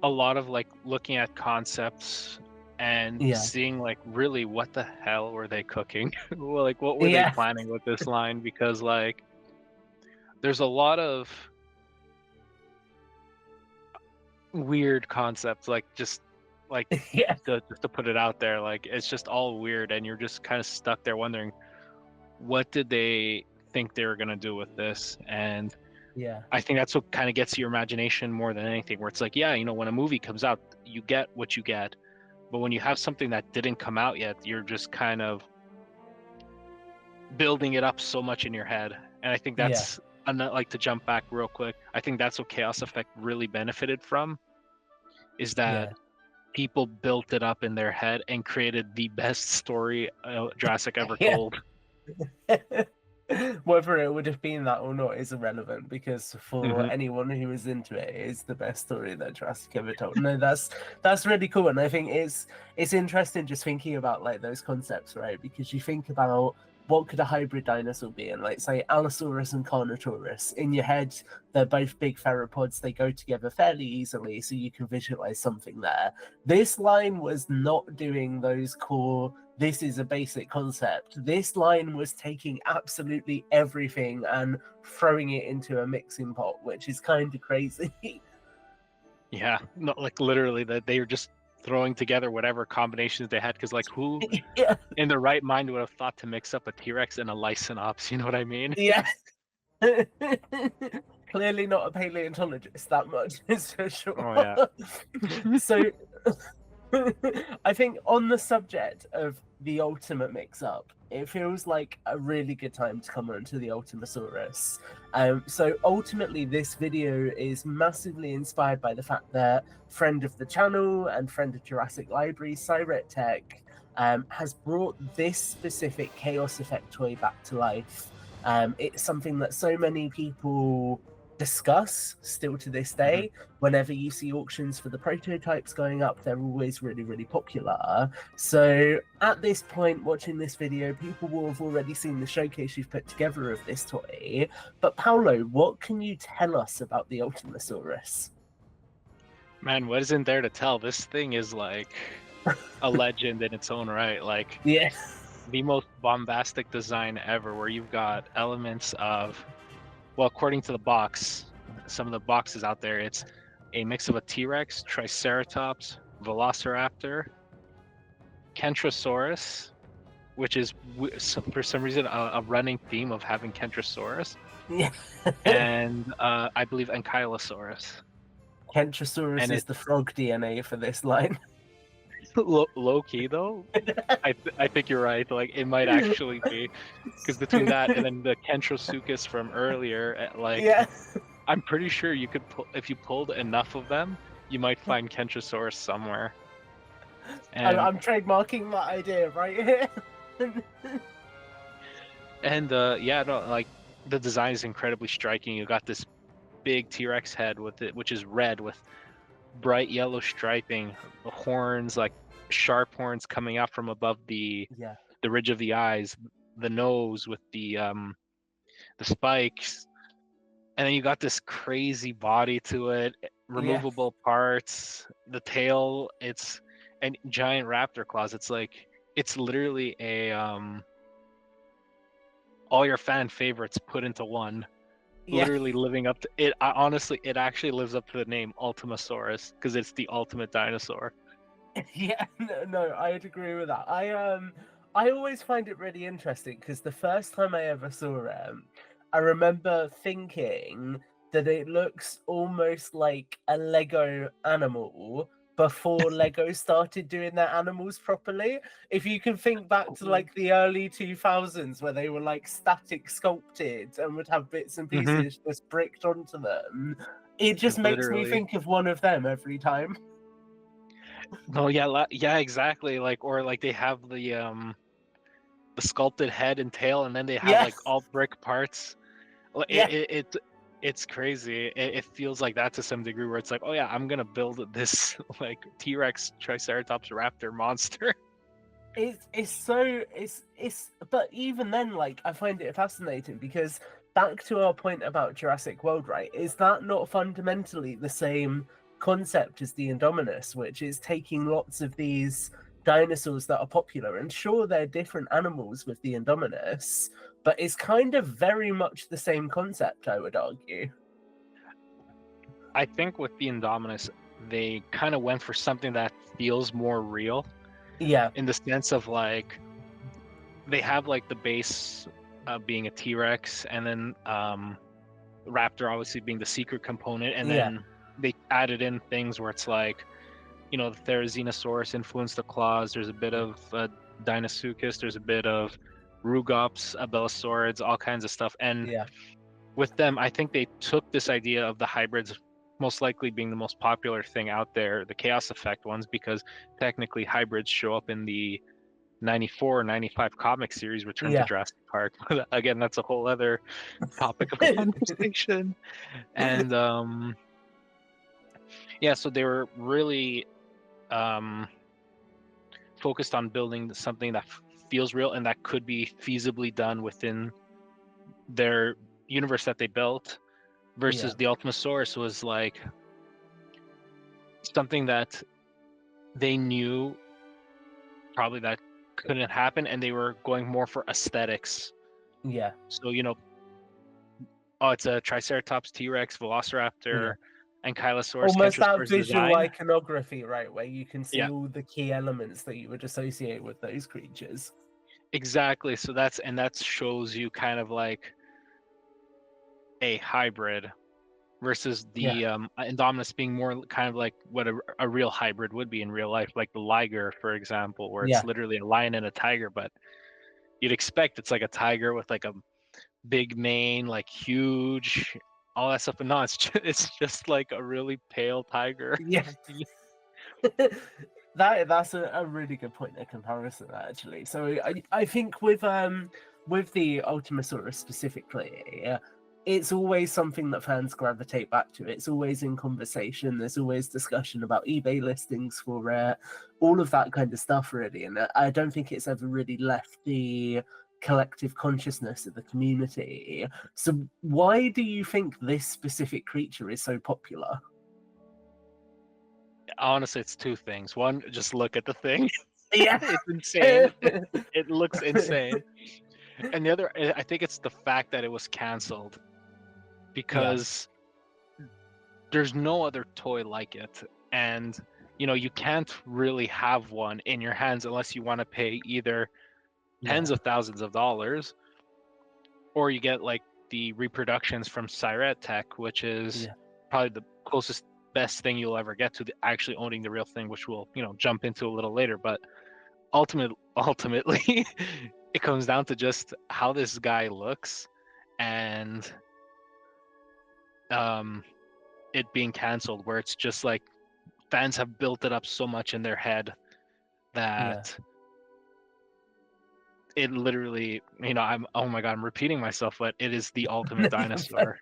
a lot of like looking at concepts and Yeah. seeing like really what the hell were they cooking? Well, like what were they Yeah. planning with this line? Because like there's a lot of weird concepts, like just like Yeah. just to put it out there, like it's just all weird, and you're just kind of stuck there wondering what did they think they were gonna do with this. And Yeah. I think that's what kind of gets your imagination more than anything, where it's like, yeah, you know, when a movie comes out, you get what you get. But when you have something that didn't come out yet, you're just kind of building it up so much in your head. And I think Yeah. that's, and like to jump back real quick, I think that's what Chaos Effect really benefited from, is that Yeah. people built it up in their head and created the best story Jurassic ever Yeah. told. Whether it would have been that or not is irrelevant, because for Mhm. anyone who is into it, it is the best story that Jurassic ever told. No, that's really cool, and I think it's interesting just thinking about like those concepts, right? Because you think about what could a hybrid dinosaur be, and like say Allosaurus and Carnotaurus. In your head, they're both big theropods. They go together fairly easily, so you can visualize something there. This line was not doing those core, this is a basic concept. This line was taking absolutely everything and throwing it into a mixing pot, which is kind of crazy. Yeah, not like literally that they were just throwing together whatever combinations they had, because like who Yeah. in their right mind would have thought to mix up a T-Rex and a Lycinops, you know what I mean? Yeah. Clearly not a paleontologist, that much is for sure. Oh yeah. So I think on the subject of the ultimate mix-up, it feels like a really good time to come on to the Ultimasaurus. So ultimately, this video is massively inspired by the fact that friend of the channel and friend of Jurassic Library, Syrett Tech, has brought this specific Chaos Effect toy back to life. It's something that so many people discuss still to this day. Whenever you see auctions for the prototypes going up, they're always really, really popular. So at this point, watching this video, people will have already seen the showcase you've put together of this toy. But Paulo, what can you tell us about the Ultimasaurus? Man, what isn't there to tell? This thing is like a legend in its own right. Like Yeah. the most bombastic design ever, where you've got elements of, well, according to the box, some of the boxes out there, it's a mix of a T-Rex, Triceratops, Velociraptor, Kentrosaurus, which is for some reason a running theme of having Kentrosaurus, Yeah. and I believe Ankylosaurus. Kentrosaurus And is the frog DNA for this line. Low key though, I think you're right. Like it might actually be, because between that and then the Kentrosuchus from earlier, like Yeah. I'm pretty sure you could pull, if you pulled enough of them, you might find Kentrosaurus somewhere. And I'm trademarking that idea right here. and yeah, no, like the design is incredibly striking. You got this big T-Rex head with it, which is red with bright yellow striping, the horns, like sharp horns coming out from above the Yeah. ridge of the eyes, the nose with the spikes, and then you got this crazy body to it, removable parts, the tail, and giant raptor claws. It's like it's literally a all your fan favorites put into one. Yeah. Literally living up to it. Honestly, it actually lives up to the name Ultimasaurus, because it's the ultimate dinosaur. Yeah, no, I'd agree with that. I always find it really interesting because the first time I ever saw it, I remember thinking that it looks almost like a Lego animal before Lego started doing their animals properly. If you can think back to like the early 2000s where they were like static sculpted and would have bits and pieces just bricked onto them, it just makes me Literally. think of one of them every time. No, yeah, yeah, exactly. Like, or like they have the the sculpted head and tail, and then they have Yeah, like all brick parts. Like, yeah. it's crazy. It feels like that to some degree, where it's like, oh yeah, I'm gonna build this like T-Rex Triceratops Raptor monster. It's but even then, like, I find it fascinating because back to our point about Jurassic World, right? Is that not fundamentally the same concept as the Indominus, which is taking lots of these dinosaurs that are popular, and sure they're different animals with the Indominus, but it's kind of very much the same concept, I would argue. I think with the Indominus, they kind of went for something that feels more real, Yeah, in the sense of like they have like the base being a T-Rex, and then Raptor obviously being the secret component, and yeah, then they added in things where it's like, you know, the Therizinosaurus influenced the claws. There's a bit of Deinosuchus. There's a bit of Rugops, Abelisaurids, all kinds of stuff. And yeah, with them, I think they took this idea of the hybrids most likely being the most popular thing out there, the chaos effect ones, because technically hybrids show up in the 94 95 comic series Return to yeah. Jurassic Park. Again, that's a whole other topic of conversation. And yeah, so they were really focused on building something that feels real and that could be feasibly done within their universe that they built, Yeah, versus the Ultimasaurus was like something that they knew probably that couldn't happen, and they were going more for aesthetics. yeah, So, you know, oh, it's a Triceratops, T-Rex, yeah. Velociraptor, Ankylosaurus, Almost that Kentrosaurus visual design. iconography, right, where you can see Yeah, all the key elements that you would associate with those creatures. exactly. So that shows you kind of like a hybrid versus Yeah, the Indominus being more kind of like what a real hybrid would be in real life, like the Liger, for example, where it's yeah, literally a lion and a tiger, but you'd expect it's like a tiger with like a big mane, like huge, all that stuff. But no, it's just like a really pale tiger. yeah. That's a really good point of comparison, actually. So I think with the Ultimasaurus specifically, it's always something that fans gravitate back to. It's always in conversation. There's always discussion about eBay listings for it, all of that kind of stuff, really. And I don't think it's ever really left the collective consciousness of the community. So why do you think this specific creature is so popular? Honestly, it's two things. One, just look at the thing. Yeah. It's insane. It looks insane. And the other, I think it's the fact that it was canceled, Yeah, because there's no other toy like it. And, you know, you can't really have one in your hands unless you want to pay either yeah, tens of thousands of dollars, or you get like the reproductions from Syrett Tech, which is yeah. probably the closest best thing you'll ever get to actually owning the real thing, which we'll, you know, jump into a little later. But ultimately it comes down to just how this guy looks, and um it being canceled, where it's just like fans have built it up so much in their head Yeah. that it literally, you know, I'm, oh my god, I'm repeating myself, but it is the ultimate dinosaur.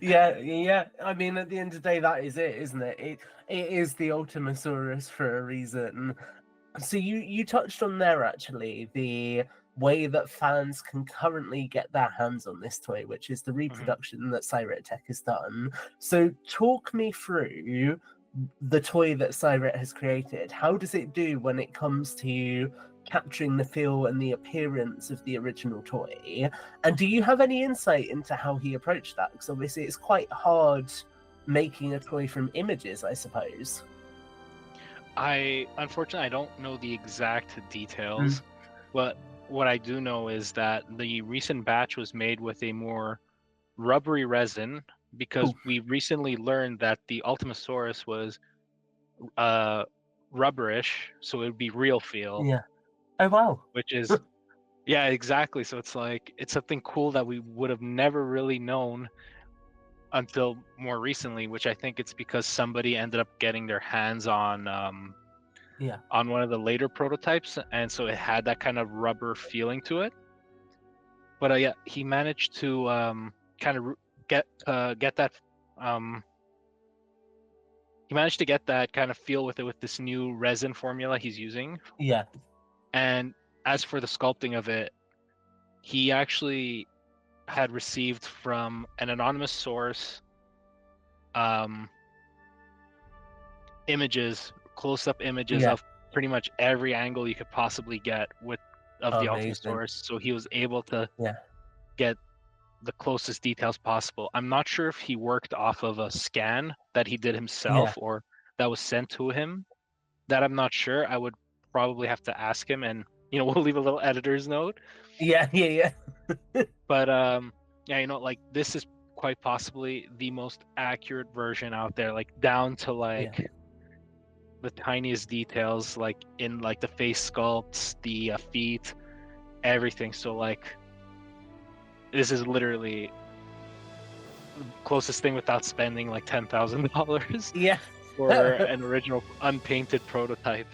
Yeah, yeah. I mean, at the end of the day, that is it, isn't it? It is the Ultimasaurus for a reason. So you touched on there actually the way that fans can currently get their hands on this toy, which is the Mhm. reproduction that Syrett Tech has done. So talk me through the toy that Syrett has created. How does it do when it comes to capturing the feel and the appearance of the original toy? And do you have any insight into how he approached that? Because obviously it's quite hard making a toy from images, I suppose. I unfortunately I don't know the exact Mm. details, but what I do know is that the recent batch was made with a more rubbery resin, because Oh, we recently learned that the Ultimasaurus was uh rubberish, so it would be real feel, yeah. Oh, wow. which is, yeah, exactly. So it's like it's something cool that we would have never really known until more recently, which I think it's because somebody ended up getting their hands on Yeah. on one of the later prototypes, and so it had that kind of rubber feeling to it. But yeah, he managed to kind of get that. He managed to get that kind of feel with it with this new resin formula he's using. Yeah. And as for the sculpting of it, he actually had received from an anonymous source images, close-up images Yeah. of pretty much every angle you could possibly get of the Amazing. Ultimasaurus. So he was able to Yeah. get the closest details possible. I'm not sure if he worked off of a scan that he did himself or that was sent to him. That I'm not sure. I would probably have to ask him, and we'll leave a little editor's note. Yeah. But yeah, like this is quite possibly the most accurate version out there, like down to like the tiniest details, like in like the face sculpts, the feet, everything. So like this is literally the closest thing without spending like $10,000 Yeah. for an original unpainted prototype.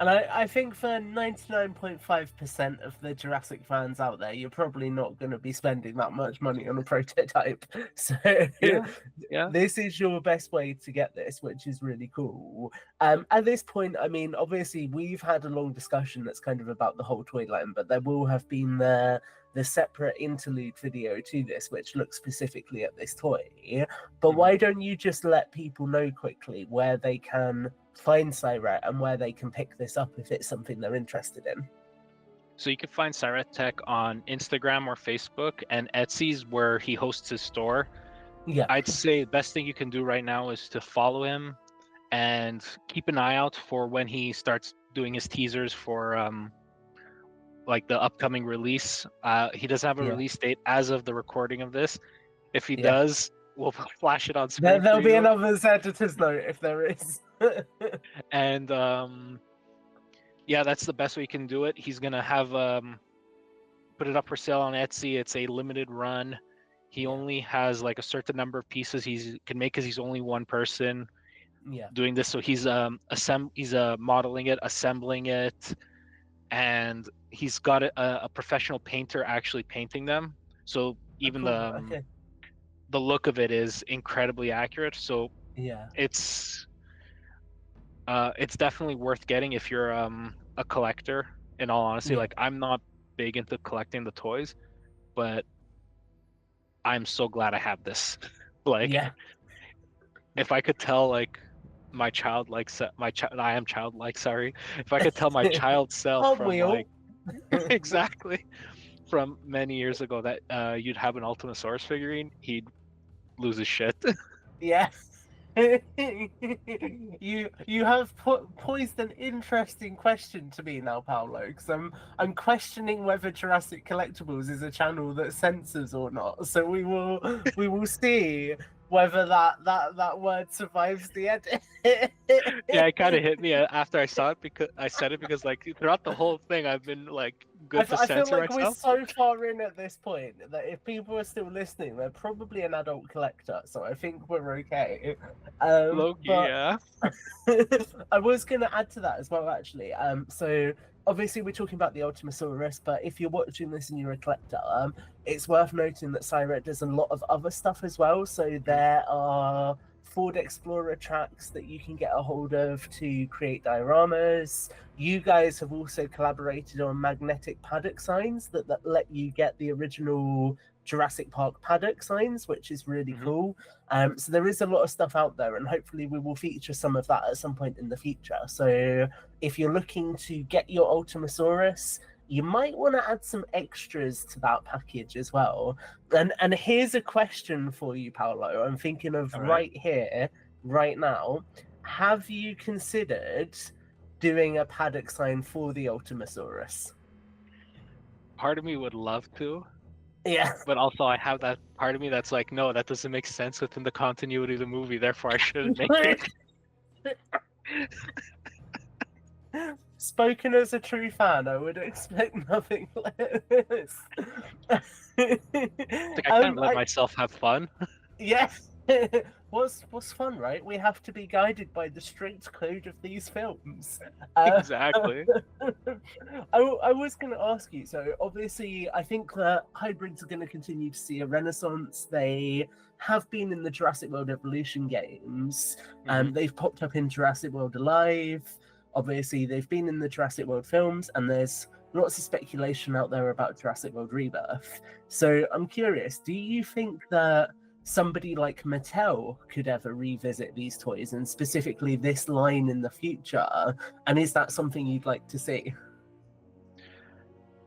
And I think for 99.5% of the Jurassic fans out there, you're probably not going to be spending that much money on a prototype. So Yeah. this is your best way to get this, which is really cool. At this point, I mean, obviously, we've had a long discussion that's kind of about the whole toy line, but there will have been the separate interlude video to this, which looks specifically at this toy. But why don't you just let people know quickly where they can find Syrett and where they can pick this up if it's something they're interested in? So you can find Syrett Tech on Instagram or Facebook, and Etsy's where he hosts his store. Yeah. I'd say the best thing you can do right now is to follow him and keep an eye out for when he starts doing his teasers for like the upcoming release. He doesn't have a release date as of the recording of this. If he does, we'll flash it on screen. There'll be another editor's note if there is. And yeah, that's the best way you can do it. He's gonna have put it up for sale on Etsy. It's a limited run. He only has like a certain number of pieces he can make because he's only one person doing this. So he's modeling it, assembling it, and he's got a professional painter actually painting them. So even the look of it is incredibly accurate. So it's definitely worth getting if you're a collector. In all honesty, like I'm not big into collecting the toys, but I'm so glad I have this. Like, if I could tell like my child likes I am childlike. Sorry, if I could tell my child self from like exactly from many years ago that you'd have an Ultimasaurus figurine, he'd lose his shit. Yes. you have posed an interesting question to me now, Paulo, because I'm questioning whether Jurassic Collectibles is a channel that censors or not. So we will see whether that word survives the edit. Yeah, it kind of hit me after I saw it because I said it because like throughout the whole thing I've been like good to censor I feel like myself. we're so far in at this point that if people are still listening, they're probably an adult collector, so I think we're okay. Loki, yeah. I was going to add to that as well, actually. So obviously we're talking about the Ultimasaurus, but if you're watching this and you're a collector, it's worth noting that Syrett does a lot of other stuff as well. So there are Ford Explorer tracks that you can get a hold of to create dioramas. You guys have also collaborated on magnetic paddock signs that let you get the original Jurassic Park paddock signs, which is really cool. So there is a lot of stuff out there, and hopefully we will feature some of that at some point in the future. So if you're looking to get your Ultimasaurus, you might want to add some extras to that package as well. And here's a question for you, Paulo. I'm thinking of right here, right now. Have you considered doing a paddock sign for the Ultimasaurus? Part of me would love to. Yeah. But also I have that part of me that's like, no, that doesn't make sense within the continuity of the movie, therefore I shouldn't make it. Spoken as a true fan, I would expect nothing less. I kind of let myself have fun. Yes. What's fun, right? We have to be guided by the strict code of these films. Exactly. I was going to ask you. So obviously, I think that hybrids are going to continue to see a renaissance. They have been in the Jurassic World Evolution games. Hmm. They've popped up in Jurassic World Alive. Obviously, they've been in the Jurassic World films, and there's lots of speculation out there about Jurassic World Rebirth. So I'm curious, do you think that somebody like Mattel could ever revisit these toys, and specifically this line in the future? And is that something you'd like to see?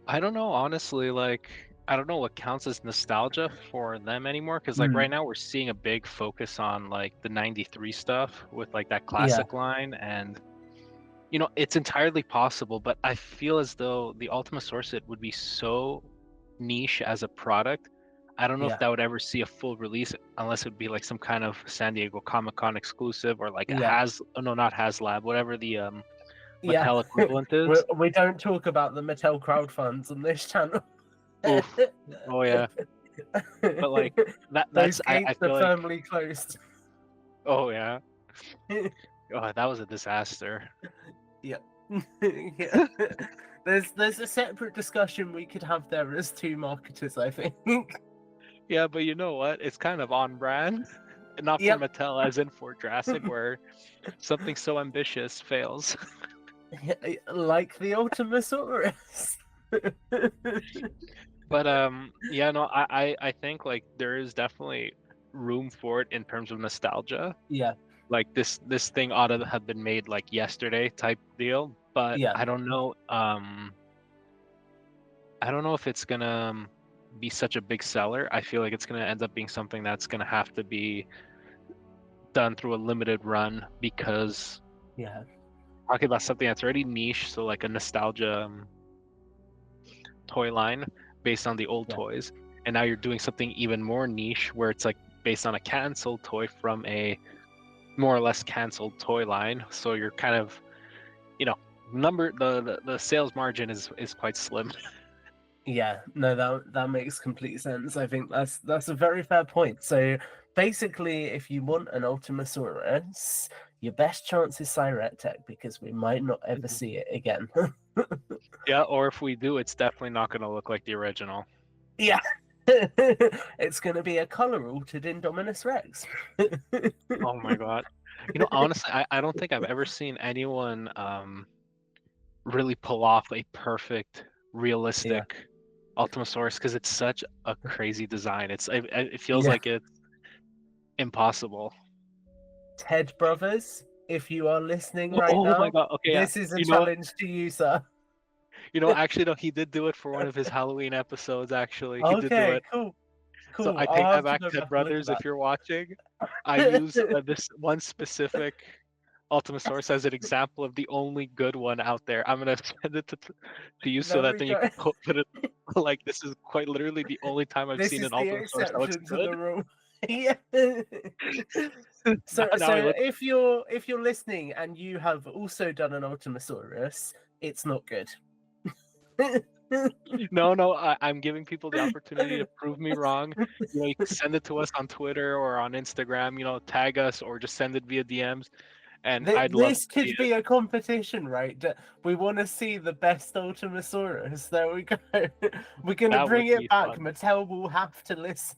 I don't know, honestly, like I don't know what counts as nostalgia for them anymore, because like right Mm, now we're seeing a big focus on like the 93 stuff with like that yeah, classic line, and it's entirely possible, but I feel as though the Ultimasaurus it would be so niche as a product. I don't know if yeah, that would ever see a full release unless it would be like some kind of San Diego Comic-Con exclusive, or like a yeah, no, not HasLab, whatever the yeah. Mattel equivalent we, is. we don't talk about the Mattel crowdfunds on this channel. Oof. Oh yeah. But like Those that's I gates are feel like, firmly closed. oh yeah. Oh, that was a disaster. Yeah. Yeah. There's a separate discussion we could have there as two marketers, I think. Yeah, but you know what? It's kind of on brand. Not for Yep. Mattel, as in for Jurassic, where something so ambitious fails. Like the Ultimasaurus. But yeah, no, I think like there is definitely room for it in terms of nostalgia. Yeah, Like this thing ought to have been made like yesterday type deal. But yeah, I don't know if it's gonna be such a big seller. I feel like it's gonna end up being something that's gonna have to be done through a limited run, because yeah, talking about something that's already niche, so like a nostalgia toy line based on the old yeah, toys, and now you're doing something even more niche where it's like based on a canceled toy from a more or less canceled toy line. So you're kind of, you know, the sales margin is quite slim. yeah. No, that makes complete sense. I think that's a very fair point. So basically, if you want an Ultimasaurus, your best chance is Syrett Tech, because we might not ever Mhm. see it again. Yeah, or if we do, it's definitely not going to look like the original. Yeah. It's going to be a color altered Indominus Rex. Oh my god. Honestly, I don't think I've ever seen anyone really pull off a perfect, Yeah. realistic Ultimasaurus, because it's such a crazy design. It feels Yeah. like it's impossible. Ted Brothers, if you are listening Oh, right oh my now, god. Okay, yeah. this is a You know what? challenge to you, sir. Actually, no, he did do it for one of his Halloween episodes. Actually, he did do Okay, it. cool. So Cool. I take I'll that have to back, go Ted back and look at Brothers. that. If you're watching, I use this one specific Ultimasaurus as an example of the only good one out there. I'm gonna send it to you so There that we then you go. can put it like this is quite literally the only time I've This seen is an the Ultimasaurus that looks exception to good. the rule. Yeah. So Now I look. if you're listening and you have also done an Ultimasaurus, it's not good. No, no, I'm giving people the opportunity to prove me wrong. You can send it to us on Twitter or on Instagram. Tag us or just send it via DMs, and I'd love This to see could it. be a competition, right? We want to see the best Ultimasaurus. There we go. We're gonna That bring would it be back. fun. Mattel will have to listen.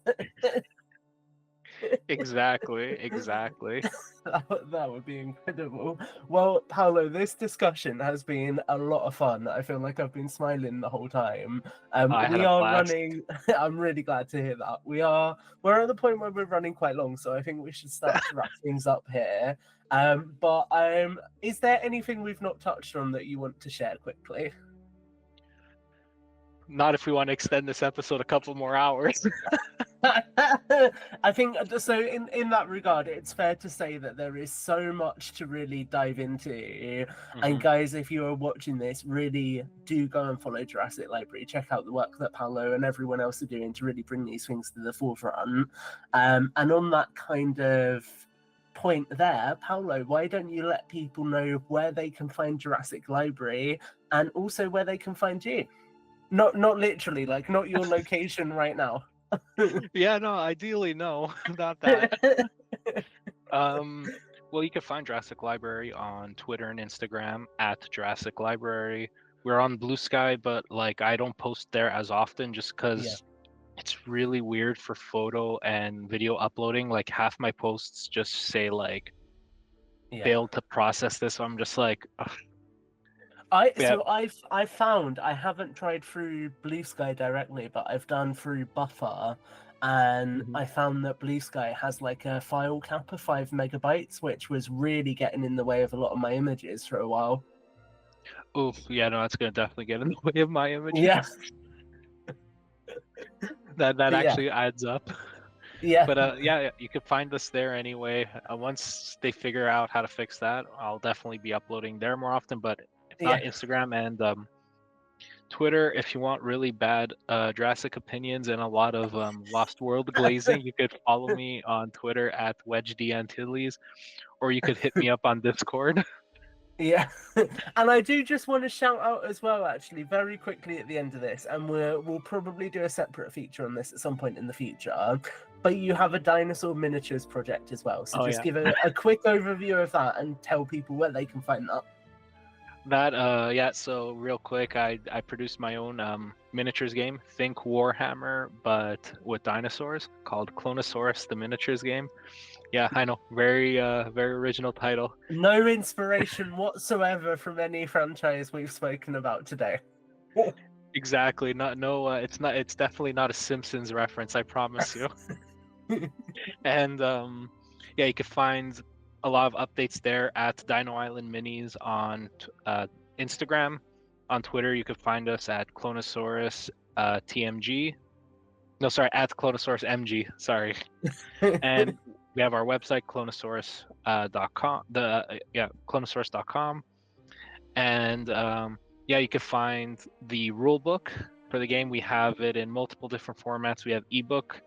Exactly, exactly. That would be incredible. Well, Paulo, this discussion has been a lot of fun. I feel like I've been smiling the whole time. I had We a are blast. running. I'm really glad to hear that. We're at the point where we're running quite long, so I think we should start to wrap things up here. But is there anything we've not touched on that you want to share quickly? Not if we want to extend this episode a couple more hours. I think so. In that regard, it's fair to say that there is so much to really dive into. And Hmm. guys, if you are watching this, really do go and follow Jurassic Library. Check out the work that Paulo and everyone else are doing to really bring these things to the forefront. And on that kind of point there, Paulo, why don't you let people know where they can find Jurassic Library and also where they can find you? Not literally, like not your location right now. Yeah, no, ideally no, not that. Well, you can find Jurassic Library on Twitter and Instagram at Jurassic Library. We're on Blue Sky, but like I don't post there as often just Yeah, because it's really weird for photo and video uploading. Like half my posts just say like yeah. failed to process this. So I'm just like, ugh. Yeah. I found I haven't tried through Blue Sky directly, but I've done through Buffer, and Mhm. I found that Blue Sky has like a file cap of 5 MB, which was really getting in the way of a lot of my images for a while. Oh, yeah, no, that's gonna definitely get in the way of my Yeah, images. That but yeah, actually adds up. yeah, But yeah, you can find us there anyway. Once they figure out how to fix that, I'll definitely be uploading there more often. But if not, yeah, Instagram and Twitter. If you want really bad Jurassic opinions and a lot of Lost World glazing, you could follow me on Twitter at WedgeDAntilles, or you could hit me up on Discord. yeah. And I do just want to shout out as well, actually, very quickly at the end of this, and we'll probably do a separate feature on this at some point in the future. But you have a dinosaur miniatures project as well, so Oh just yeah, give a quick overview of that and tell people where they can find that. that yeah. So real quick, I produced my own miniatures game. Think Warhammer, but with dinosaurs, called Clonosaurus, the miniatures game. Yeah, I know. Very original title. No inspiration whatsoever from any franchise we've spoken about today. Exactly. Not no. It's not. It's definitely not a Simpsons reference. I promise you. And yeah, you can find a lot of updates there at Dino Island Minis on Instagram. On Twitter, you can find us at Clonosaurus TMG. No, sorry, at Clonosaurus MG. Sorry. And we have our website clonosaurus.com. Clonosaurus.com. And yeah, you can find the rule book for the game. We have it in multiple different formats. We have ebook,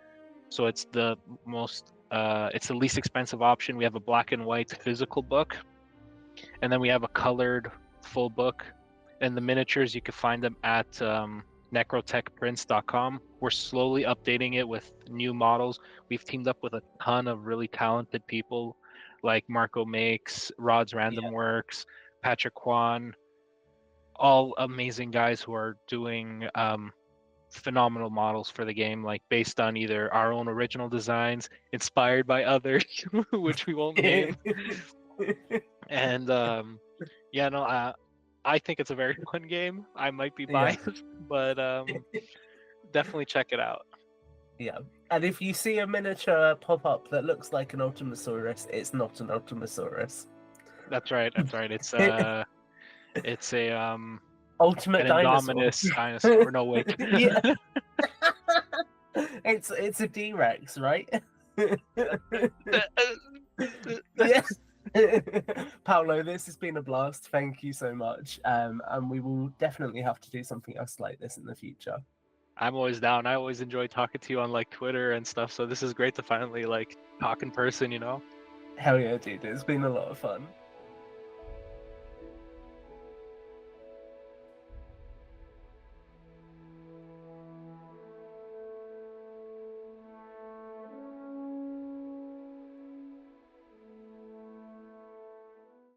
so it's the most it's the least expensive option. We have a black and white physical book, and then we have a colored full book. And the miniatures, you can find them at necrotechprints.com. We're slowly updating it with new models. We've teamed up with a ton of really talented people like Marco Makes, Rod's Random Yeah. Works, Patrick Kwan, all amazing guys who are doing phenomenal models for the game, like based on either our own original designs, inspired by others, which we won't name. And yeah, no, I think it's a very fun game. I might be Yeah. biased, but definitely check it out. Yeah. And if you see a miniature pop up that looks like an Ultimasaurus, it's not an Ultimasaurus. That's right. That's right. It's a Ultimate an dinosaur. Indominus dinosaur. No wait. Yeah. It's a D-Rex, right? Yeah. Paulo, this has been a blast. Thank you so much. And we will definitely have to do something else like this in the future. I'm always down. I always enjoy talking to you on like Twitter and stuff. So this is great to finally like talk in person, you know? Hell yeah, dude. It's been a lot of fun.